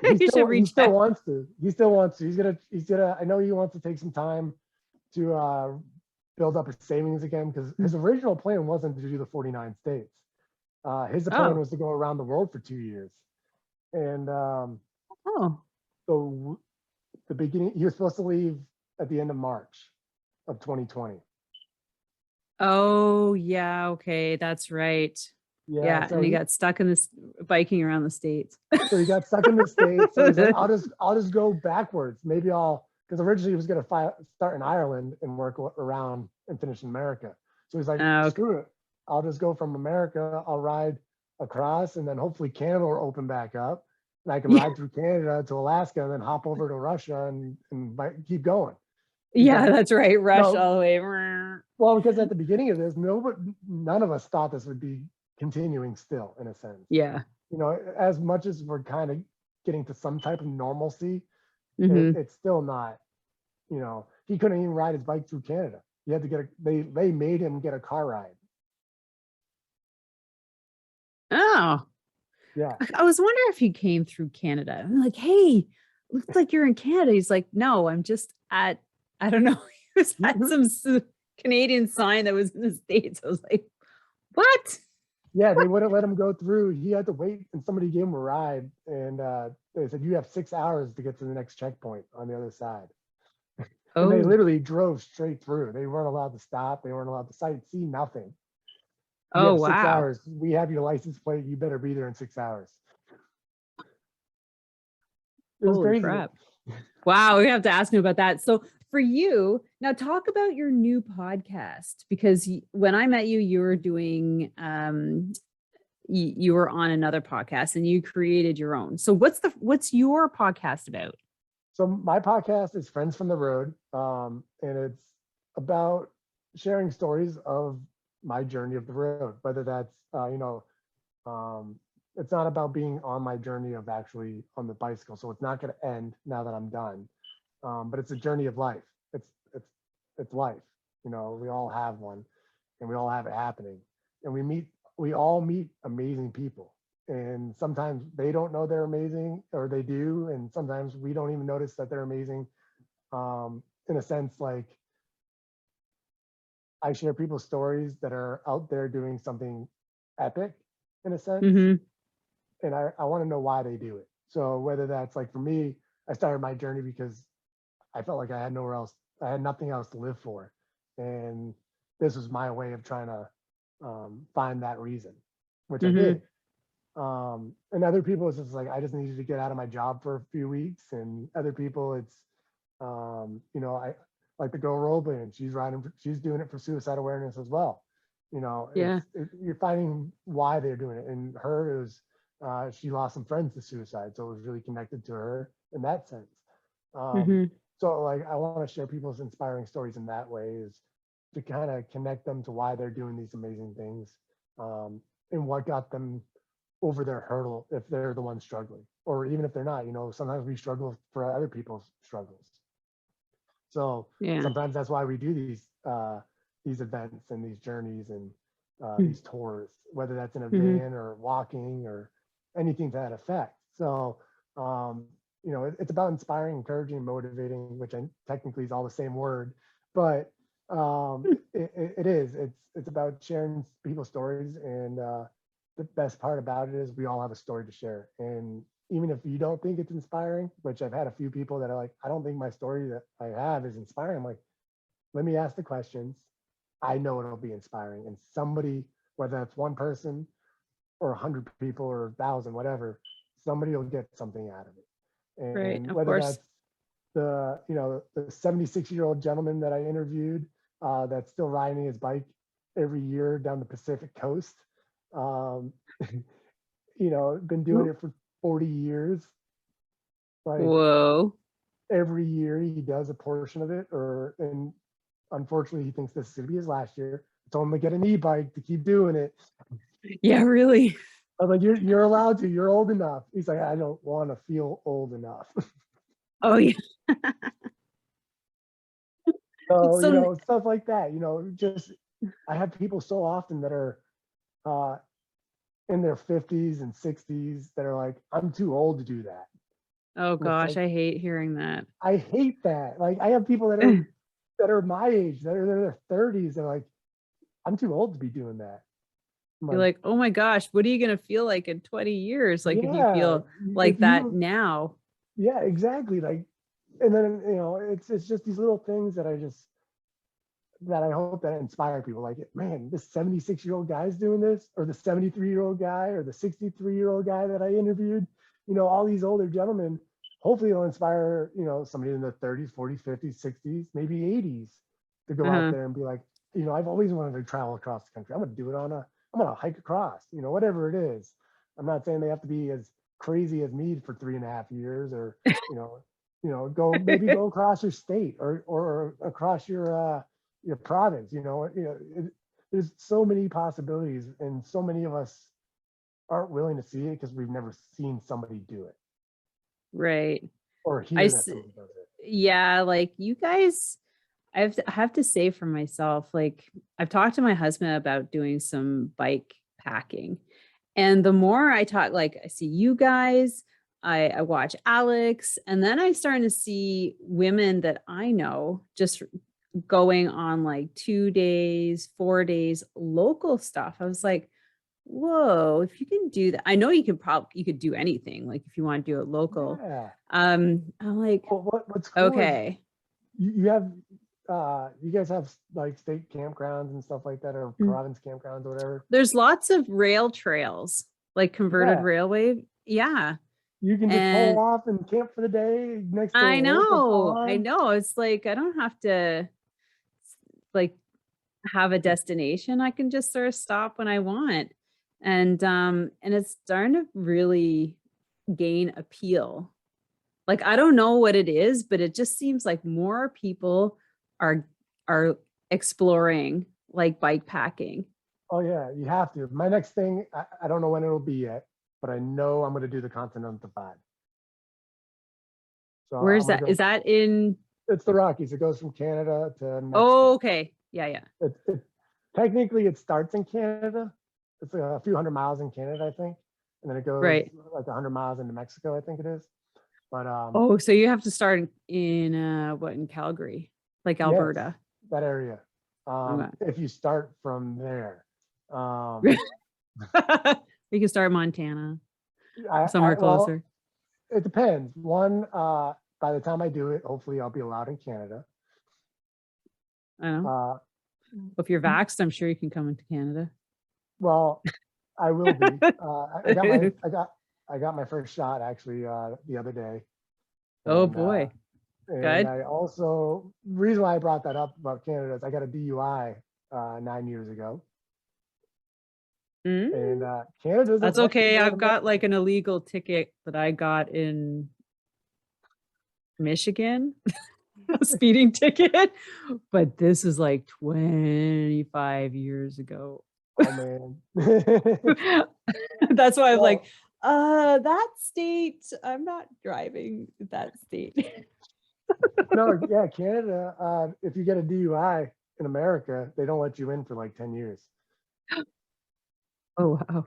he still wants to. He's gonna. I know he wants to take some time to build up his savings again, because his original plan wasn't to do the 49 states. His plan was to go around the world for 2 years. And so the beginning, he was supposed to leave at the end of March of 2020. Oh, yeah. Okay. That's right. Yeah. So and he got stuck in this biking around the States. So he got stuck in the States. So he's like, I'll just go backwards. Maybe because originally he was going to start in Ireland and work around and finish in America. So he's like, screw it. I'll just go from America. I'll ride across, and then hopefully Canada will open back up, and I can ride through Canada to Alaska, and then hop over to Russia and keep going. That's right. Russia all the way. Well, because at the beginning of this, none of us thought this would be continuing still, in a sense. Yeah. As much as we're kind of getting to some type of normalcy, it's still not. He couldn't even ride his bike through Canada. He had to they made him get a car ride. Oh, yeah. I was wondering if he came through Canada. I'm like, hey, looks like you're in Canada. He's like, no, I'm just I don't know. He was at some Canadian sign that was in the States. I was like, what? Yeah, they wouldn't let him go through. He had to wait, and somebody gave him a ride, and they said, you have 6 hours to get to the next checkpoint on the other side. And they literally drove straight through. They weren't allowed to stop. They weren't allowed to sightsee, nothing. You have 6 hours. We have your license plate. You better be there in 6 hours. It was crazy. Crap. Wow, we have to ask him about that. So for you now, talk about your new podcast, because when I met you, you were doing, you were on another podcast and you created your own. So what's your podcast about? So my podcast is Friends from the Road, and it's about sharing stories of my journey of the road, whether that's, it's not about being on my journey of actually on the bicycle. So it's not going to end now that I'm done. But it's a journey of life. It's life. We all have one, and we all have it happening. And we all meet amazing people. And sometimes they don't know they're amazing, or they do. And sometimes we don't even notice that they're amazing. In a sense, like, I share people's stories that are out there doing something epic, in a sense. And I want to know why they do it. So whether that's, like, for me, I started my journey because I felt like I had nowhere else, I had nothing else to live for. And this was my way of trying to find that reason, which I did. And other people, it's just like, I just needed to get out of my job for a few weeks. And other people, it's, I like the girl Roblin, she's doing it for suicide awareness as well. You're finding why they're doing it. And her, it was, she lost some friends to suicide. So it was really connected to her in that sense. So, like, I want to share people's inspiring stories in that way, is to kind of connect them to why they're doing these amazing things, and what got them over their hurdle if they're the ones struggling, or even if they're not. Sometimes we struggle for other people's struggles. So sometimes that's why we do these events and these journeys and these tours, whether that's in a van or walking or anything to that effect. So it's about inspiring, encouraging, motivating, which technically is all the same word, but it is. It's about sharing people's stories, and the best part about it is we all have a story to share. And even if you don't think it's inspiring, which I've had a few people that are like, I don't think my story that I have is inspiring. I'm like, let me ask the questions. I know it'll be inspiring, and somebody, whether that's one person or 100 people or 1,000, whatever, somebody will get something out of it. And Right, of whether course. that's the 76-year-old gentleman that I interviewed, that's still riding his bike every year down the Pacific coast, been doing it for 40 years. Like, Whoa. every year he does a portion of it, and unfortunately he thinks this is going to be his last year. I told him to get an e-bike to keep doing it. Yeah, really. I was like, you're allowed to, you're old enough. He's like, I don't want to feel old enough. Oh yeah. So, stuff like that, just, I have people so often that are in their 50s and 60s that are like, I'm too old to do that. Oh And it's gosh, like, I hate hearing that. I hate that. Like, I have people that are my age, that are in their 30s, they're like, I'm too old to be doing that. You're like, oh my gosh, what are you going to feel like in 20 years? Like, if you feel like that now. Yeah, exactly. Like, and then, it's just these little things that I hope that inspire people. Like, man, this 76-year-old guy's doing this, or the 73-year-old guy, or the 63-year-old guy that I interviewed, all these older gentlemen. Hopefully it'll inspire, somebody in their 30s, 40s, 50s, 60s, maybe 80s to go out there and be like, I've always wanted to travel across the country. I'm going to do it I'm going to hike across, whatever it is. I'm not saying they have to be as crazy as me for 3.5 years, or, go across your state or across your province. There's so many possibilities, and so many of us aren't willing to see it because we've never seen somebody do it. Right. Or hear that somebody does it. Yeah, like, you guys, I have to say for myself, like, I've talked to my husband about doing some bike packing. And the more I talk, like, I see you guys, I watch Alex, and then I'm starting to see women that I know just going on like 2 days, 4 days, local stuff. I was like, whoa, if you can do that, I know you could do anything, like, if you want to do it local. Yeah. I'm like, well, what's cool okay. You have you guys have like state campgrounds and stuff like that, or province campgrounds or whatever? There's lots of rail trails, like converted railway. Yeah. You can just pull And off and camp for the day next to a I local know. pond. It's like I don't have to like have a destination. I can just sort of stop when I want. And it's starting to really gain appeal. Like I don't know what it is, but it just seems like more people are are exploring like bike packing. Oh yeah, you have to. My next thing, I don't know when it'll be yet, but I know I'm going to do the Continental Divide. So Where's I'm going that? to Is go. that in It's the Rockies. It goes from Canada to Oh, Mexico. okay. Yeah, yeah. Technically, it starts in Canada. It's a few hundred miles in Canada, I think, and then it goes Right. like 100 miles into Mexico, I think it is. But Oh, so you have to start in what in Calgary, like yes, Alberta. that area. Okay. If you start from there, um, We can start Montana, I somewhere well, closer. it depends. One, by the time I do it, hopefully I'll be allowed in Canada. I don't know. Uh, If you're vaxxed, I'm sure you can come into Canada. well, I will be. I got my first shot actually the other day, Oh and boy. and Good. I also reason why I brought that up about Canada is I got a DUI 9 years ago, Mm, and Canada doesn't that's let you okay. go to I've got like Mexico. an illegal ticket that I got in Michigan, a speeding ticket, but this is like 25 years ago. Oh man. That's why I'm like, Well, that state, I'm not driving that state. no, yeah, Canada. If you get a DUI in America, they don't let you in for like 10 years. Oh, wow.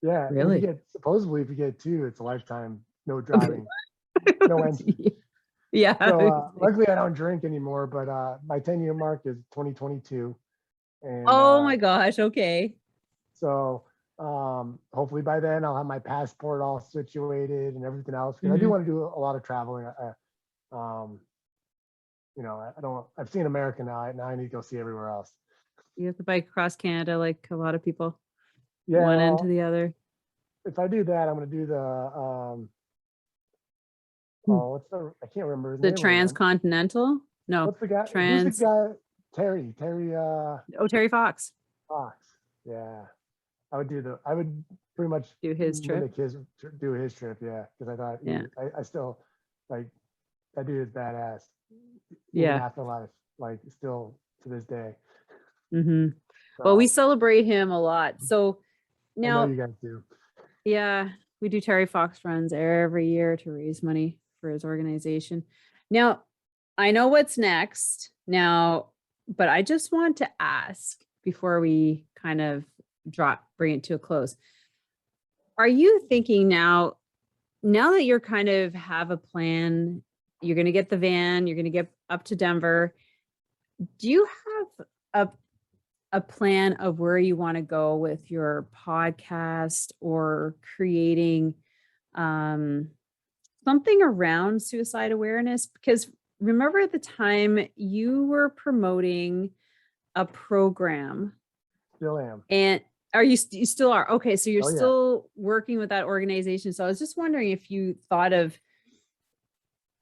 Yeah, and if you Really? get supposedly if you get two, it's a lifetime no driving, no entry. Yeah. So luckily I don't drink anymore, but my 10-year mark is 2022, and Oh my gosh. Okay. so hopefully by then I'll have my passport all situated and everything else because I do Mhm. want to do a lot of traveling. Um, I don't. I've seen America now. Now I need to go see everywhere else. You have to bike across Canada like a lot of people, Yeah, one end to well, the other. if I do that, I'm going to do the Hmm. what's the I can't remember his The name right now. transcontinental? No, What's the guy? Who's the trans. guy? Terry Oh, Terry Fox. Fox. Yeah, I would pretty much Do his trip. mimic do his trip. Yeah, because I thought Yeah. I still like that dude is badass even Yeah. after life, like still to this day. Hmm. Well, we So celebrate him a lot. So I know now, you guys do. yeah, we do Terry Fox runs every year to raise money for his organization. Now, I know what's next now, but I just want to ask before we kind of bring it to a close. Are you thinking now that you're kind of have a plan, you're going to get the van, you're going to get up to Denver, do you have a plan of where you want to go with your podcast or creating um, something around suicide awareness? Because remember at the time you were promoting a program Still am. and you still are? Okay, so you're Oh yeah. still working with that organization. So I was just wondering if you thought of,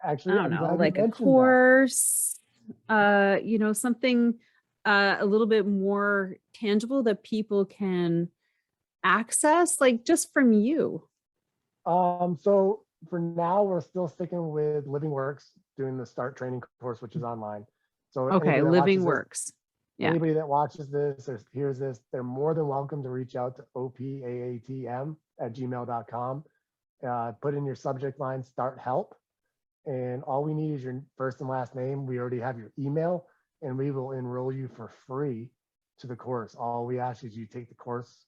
I Actually, don't I'm know, glad you like a mentioned that. course, something a little bit more tangible that people can access, like just from you. So for now, we're still sticking with Living Works, doing the START training course, which is online. So Okay, Living Works. Yeah. anybody that watches this or hears this, they're more than welcome to reach out to opaatm@gmail.com. Put in your subject line, start help. And all we need is your first and last name. We already have your email, and we will enroll you for free to the course. All we ask is you take the course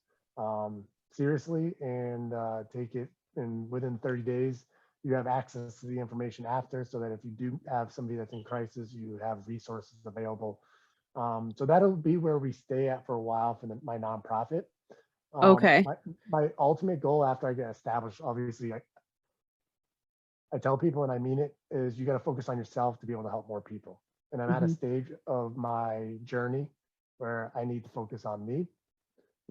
seriously and take it. And within 30 days, you have access to the information after, so that if you do have somebody that's in crisis, you have resources available. So that'll be where we stay at for a while for my nonprofit. Okay. My ultimate goal after I get established, obviously, I tell people, and I mean it, is you got to focus on yourself to be able to help more people. And I'm at a Mhm. stage of my journey where I need to focus on me,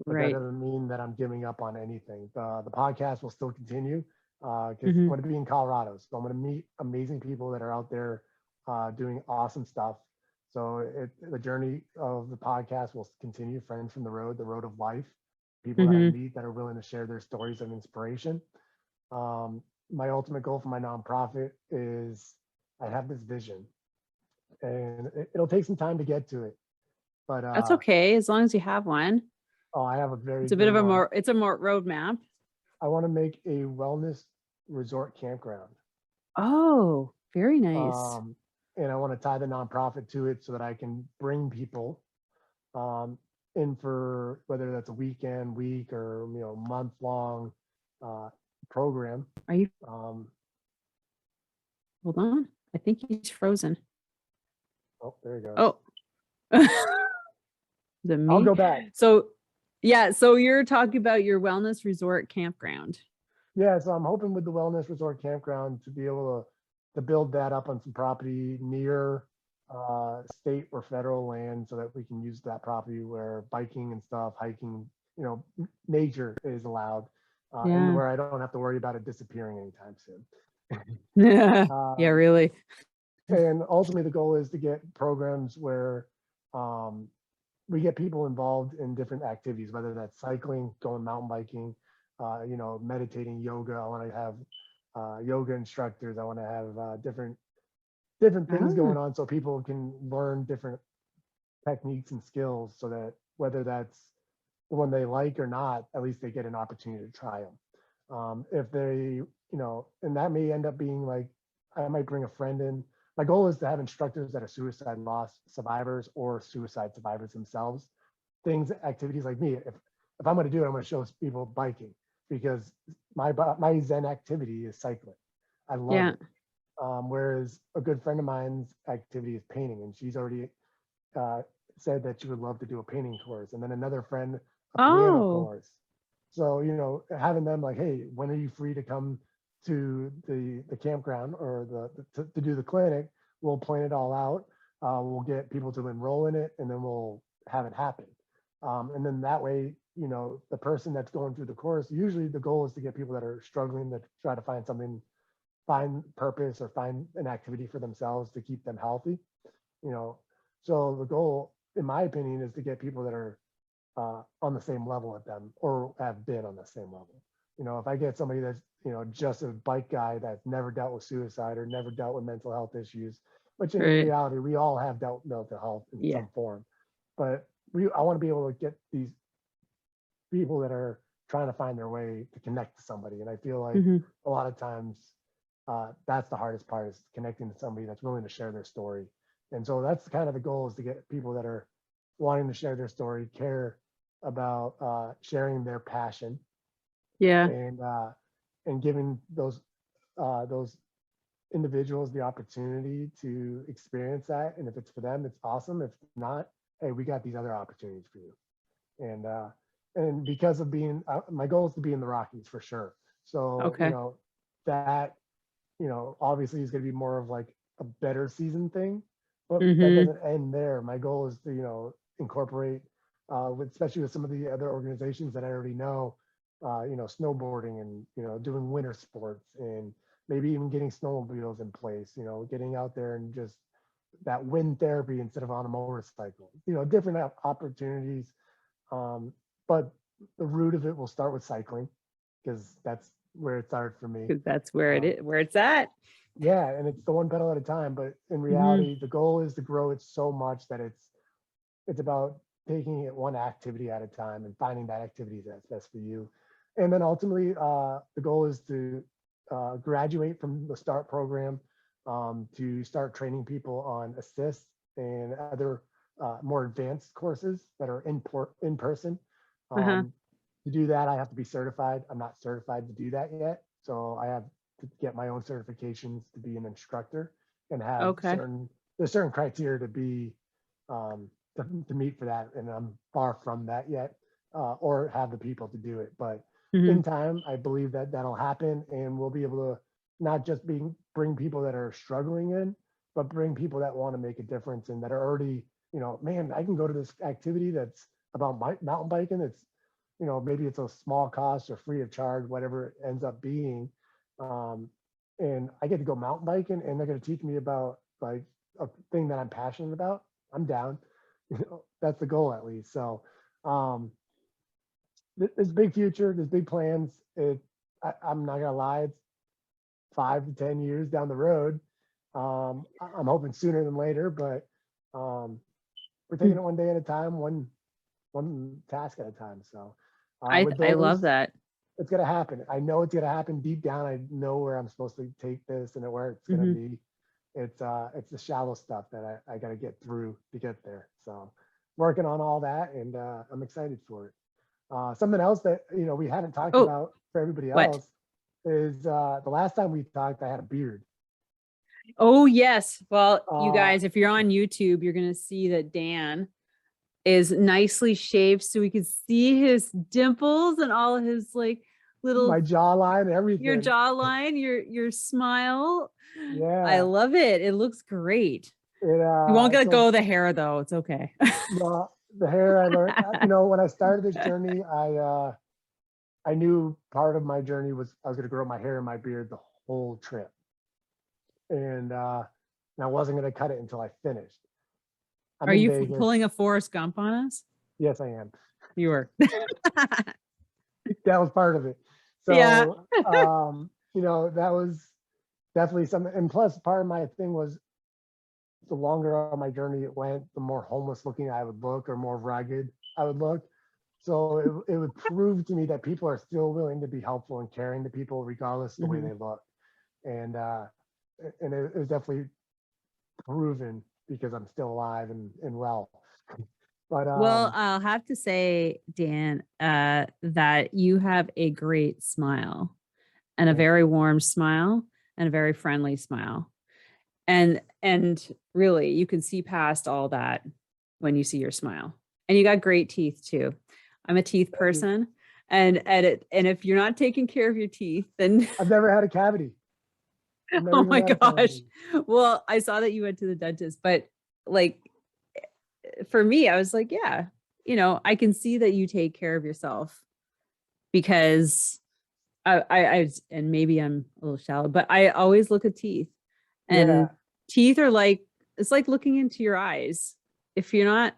but that Right. doesn't mean that I'm giving up on anything. The podcast will still continue. because I'm going to be in Colorado. So I'm going to meet amazing people that are out there doing awesome stuff. So the journey of the podcast will continue, friends from the road of life, people that I meet that are willing to share their stories of inspiration. My ultimate goal for my nonprofit is I have this vision, and it'll take some time to get to it. But That's okay, as long as you have one. oh, I have a very It's a bit good of a one. it's a more roadmap. I want to make a wellness resort campground. Oh, very nice. And I want to tie the nonprofit to it so that I can bring people in for whether that's a weekend, week, or month long program. Are you? Hold on. I think he's frozen. Oh, there you go. Oh. The me? I'll go back. So, yeah. So you're talking about your wellness resort campground. Yeah. So I'm hoping with the wellness resort campground to be able to build that up on some property near state or federal land so that we can use that property where biking and stuff, hiking, nature is allowed, and where I don't have to worry about it disappearing anytime soon. Yeah, really. And ultimately the goal is to get programs where we get people involved in different activities, whether that's cycling, going mountain biking, meditating, yoga. I want to have yoga instructors. I want to have different things going on so people can learn different techniques and skills so that whether that's the one they like or not, at least they get an opportunity to try them. If they, and that may end up being like, I might bring a friend in. My goal is to have instructors that are suicide loss survivors or suicide survivors themselves. Activities like me, if I'm going to do it, I'm going to show people biking because my Zen activity is cycling. I love it. Whereas a good friend of mine's activity is painting, and she's already said that she would love to do a painting course. And then another friend, a piano course. So, having them like, hey, when are you free to come to the campground or to do the clinic? We'll plan it all out. We'll get people to enroll in it, and then we'll have it happen. And then that way, the person that's going through the course, usually the goal is to get people that are struggling to try to find purpose or find an activity for themselves to keep them healthy. So the goal, in my opinion, is to get people that are on the same level with them or have been on the same level. If I get somebody that's, just a bike guy that's never dealt with suicide or never dealt with mental health issues, which in reality, we all have dealt with mental health in some form. But I want to be able to get these people that are trying to find their way to connect to somebody. And I feel like a lot of times that's the hardest part, is connecting to somebody that's willing to share their story. And so that's kind of the goal, is to get people that are wanting to share their story, care about sharing their passion. And giving those individuals the opportunity to experience that. And if it's for them, it's awesome. If not, hey, we got these other opportunities for you. And because of being, my goal is to be in the Rockies for sure. So, that, obviously is going to be more of like a better season thing, but that doesn't end there. My goal is to, incorporate, especially with some of the other organizations that I already know, snowboarding and, doing winter sports, and maybe even getting snowmobiles in place, getting out there and just that wind therapy instead of on a motorcycle, different opportunities. But the root of it will start with cycling, because that's where it started for me. That's where where it's at. Yeah. And it's the one pedal at a time, but in reality, the goal is to grow it so much that it's about taking it one activity at a time and finding that activity that's best for you. And then ultimately, the goal is to graduate from the START program, to start training people on assist and other more advanced courses that are in person. To do that, I have to be certified. I'm not certified to do that yet. So I have to get my own certifications to be an instructor, and have there's certain criteria to be to meet for that. And I'm far from that yet, or have the people to do it. But in time, I believe that that'll happen, and we'll be able to not just bring people that are struggling in, but bring people that want to make a difference and that are already, man, I can go to this activity that's about mountain biking. It's, maybe it's a small cost or free of charge, whatever it ends up being. And I get to go mountain biking, and they're going to teach me about like a thing that I'm passionate about. I'm down. That's the goal, at least. So there's big future, there's big plans. I'm not gonna lie, it's 5 to 10 years down the road. I'm hoping sooner than later, but we're taking it one day at a time, one task at a time. So with I love those, that. it's gonna happen. I know it's gonna happen deep down. I know where I'm supposed to take this and where it's gonna be. It's the shallow stuff that I gotta get through to get there. So working on all that, and I'm excited for it. Something else that we haven't talked about for everybody what? else is the last time we talked, I had a beard. Oh yes. Well, you guys, if you're on YouTube, you're gonna see that Dan is nicely shaved, so we can see his dimples and all his like little my jawline, everything. Your jawline, your smile. Yeah, I love it. It looks great. You won't let go of the hair though. It's okay. No, the hair I learned. When I started this journey, I knew part of my journey was I was going to grow my hair and my beard the whole trip, and I wasn't going to cut it until I finished. Are you pulling a Forrest Gump on us? Yes, I am. You were. That was part of it. So, yeah. That was definitely something. And plus, part of my thing was the longer on my journey it went, the more homeless looking I would look, or more rugged I would look. So it would prove to me that people are still willing to be helpful and caring to people regardless of the way they look. And it was definitely proven because I'm still alive and well. But well, I'll have to say, Dan, that you have a great smile, and a very warm smile, and a very friendly smile. And really, you can see past all that when you see your smile. And you got great teeth too. I'm a teeth person, and if you're not taking care of your teeth, then I've never had a cavity. Oh my gosh. Well, I saw that you went to the dentist, but like for me, I was like, yeah, I can see that you take care of yourself, because I and maybe I'm a little shallow, but I always look at teeth, and teeth are like, it's like looking into your eyes. If you're not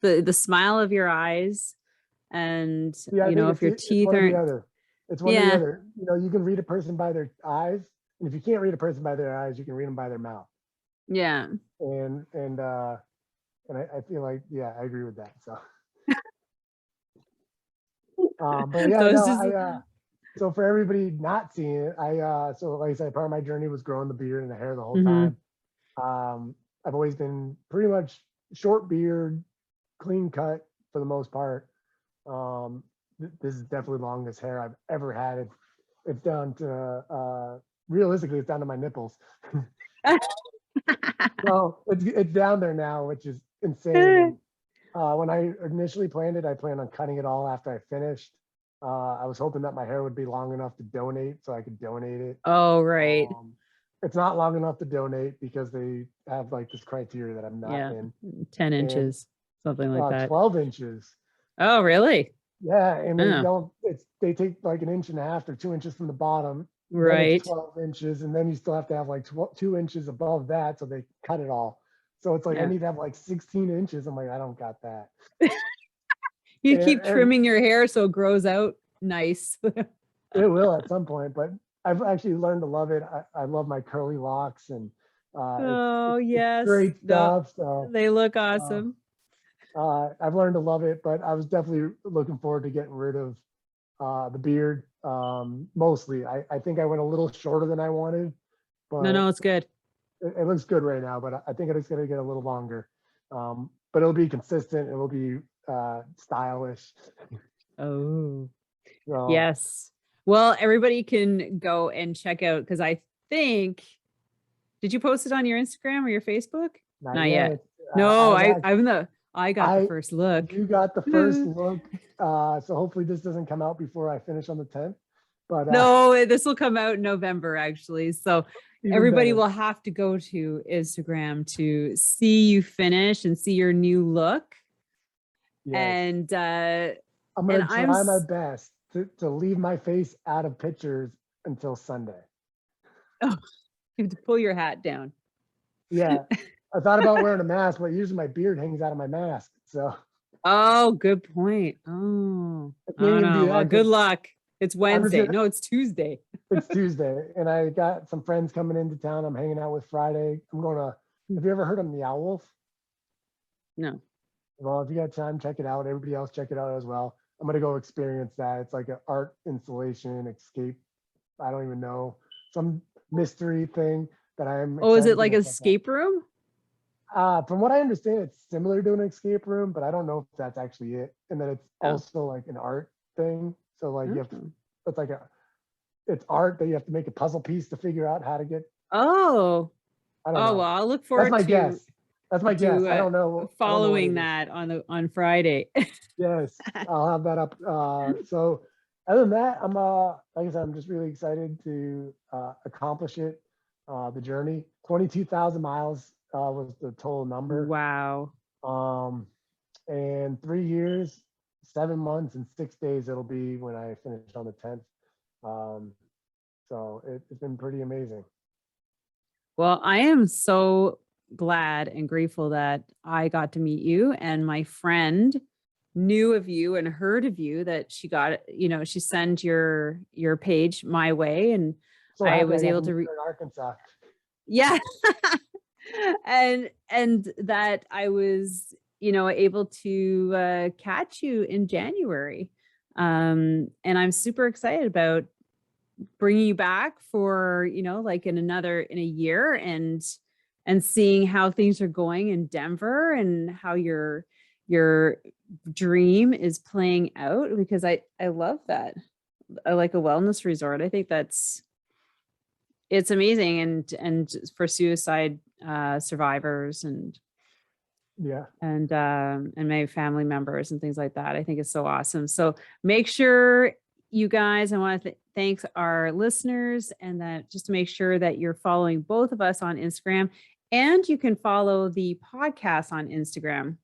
the smile of your eyes, and if your teeth aren't, it's one or the other. You can read a person by their eyes, and if you can't read a person by their eyes, you can read them by their mouth. Yeah. And I feel like, I agree with that. So, but so for everybody not seeing it, so like I said, part of my journey was growing the beard and the hair the whole time. I've always been pretty much short beard, clean cut for the most part. This is definitely the longest hair I've ever had. It's down to realistically, it's down to my nipples. So it's down there now, which is insane. When I initially planned it, I planned on cutting it all after I finished. I was hoping that my hair would be long enough to donate, so I could donate it. Oh, right. It's not long enough to donate because they have like this criteria that I'm not in. 10 inches, something like that. 12 inches. Oh, really? Yeah, and they take like 1.5 inches or 2 inches from the bottom. Right. 12 inches, and then you still have to have like 2 inches above that, so they cut it all. So it's like I need to have like 16 inches. I'm like, I don't got that. You keep trimming your hair so it grows out nice. It will at some point, but I've actually learned to love it. I love my curly locks, and it's great stuff. So they look awesome. I've learned to love it, but I was definitely looking forward to getting rid of the beard. Mostly, I think I went a little shorter than I wanted. But no, it's good. It looks good right now, but I think it's going to get a little longer. But it'll be consistent. It will be stylish. Oh, so, yes. Well, everybody can go and check out, because I think, did you post it on your Instagram or your Facebook? Not yet. No, I got the first look. You got the first look. So hopefully this doesn't come out before I finish on the 10th. But no, this will come out in November, actually. So everybody will have to go to Instagram to see you finish and see your new look. Yes. And I'm going to try my best to leave my face out of pictures until Sunday. Oh, you have to pull your hat down. Yeah. I thought about wearing a mask, but usually my beard hangs out of my mask. So Oh, good point. Oh, I I can't don't even know. do Well, that good 'cause luck. It's I'm just Wednesday. gonna, No, it's Tuesday. it's Tuesday and I got some friends coming into town. I'm hanging out with Friday. I'm going to, have you ever heard of Meow Wolf? No. Well, if you got time, check it out. Everybody else, check it out as well. I'm going to go experience that. It's like an art installation, escape. I don't even know. Some mystery thing that I'm Oh, is excited it to like go an check out. escape room? From what I understand, it's similar to an escape room, but I don't know if that's actually it. And then it's Oh. also like an art thing. So like you have, Oh. it's like it's art that you have to make a puzzle piece to figure out how to get. Oh. I don't Oh, know. well, I'll look That's forward my to guess. That's my guess. I don't know. I don't know what following it is. that on Friday. Yes, I'll have that up. So other than that, I'm like I said, I'm just really excited to accomplish it. The journey, 22,000 miles was the total number. Wow. And 3 years, 7 months, and 6 days it'll be when I finish on the 10th. So it's been pretty amazing. Well, I am so glad and grateful that I got to meet you, and my friend knew of you and heard of you, that she got, she sent your page my way, and So I happy I was got able to to meet you in Arkansas. yeah. and that I was, able to catch you in January. And I'm super excited about bringing you back for, like in a year, and seeing how things are going in Denver, and how your dream is playing out, because I love that. I like a wellness resort. I think it's amazing, and for suicide survivors, Yeah. and my family members and things like that. I think it's so awesome. So make sure, you guys, I want to thank our listeners, and that just to make sure that you're following both of us on Instagram, and you can follow the podcast on Instagram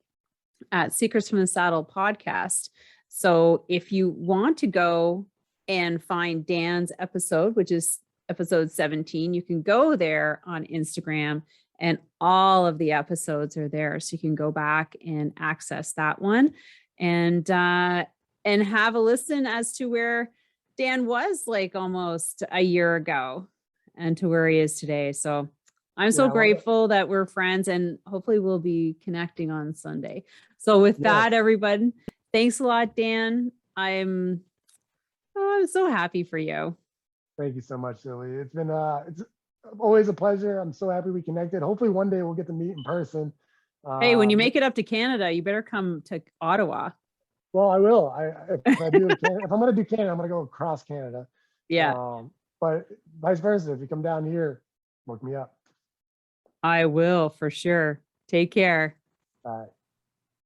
at Secrets from the Saddle Podcast. So if you want to go and find Dan's episode, which is episode 17, you can go there on Instagram, and all of the episodes are there. So you can go back and access that one, and have a listen as to where Dan was like almost a year ago, and to where he is today. So I'm so Yeah, grateful that we're friends, and hopefully we'll be connecting on Sunday. So with that, yes. everybody, thanks a lot, Dan. I'm so happy for you. Thank you so much, Sylvie. It's been it's always a pleasure. I'm so happy we connected. Hopefully one day we'll get to meet in person. Hey, when you make it up to Canada, you better come to Ottawa. Well, I will. If I do Canada, if I'm gonna do Canada, I'm gonna go across Canada. Yeah, But vice versa, if you come down here, look me up. I will for sure. Take care. Bye.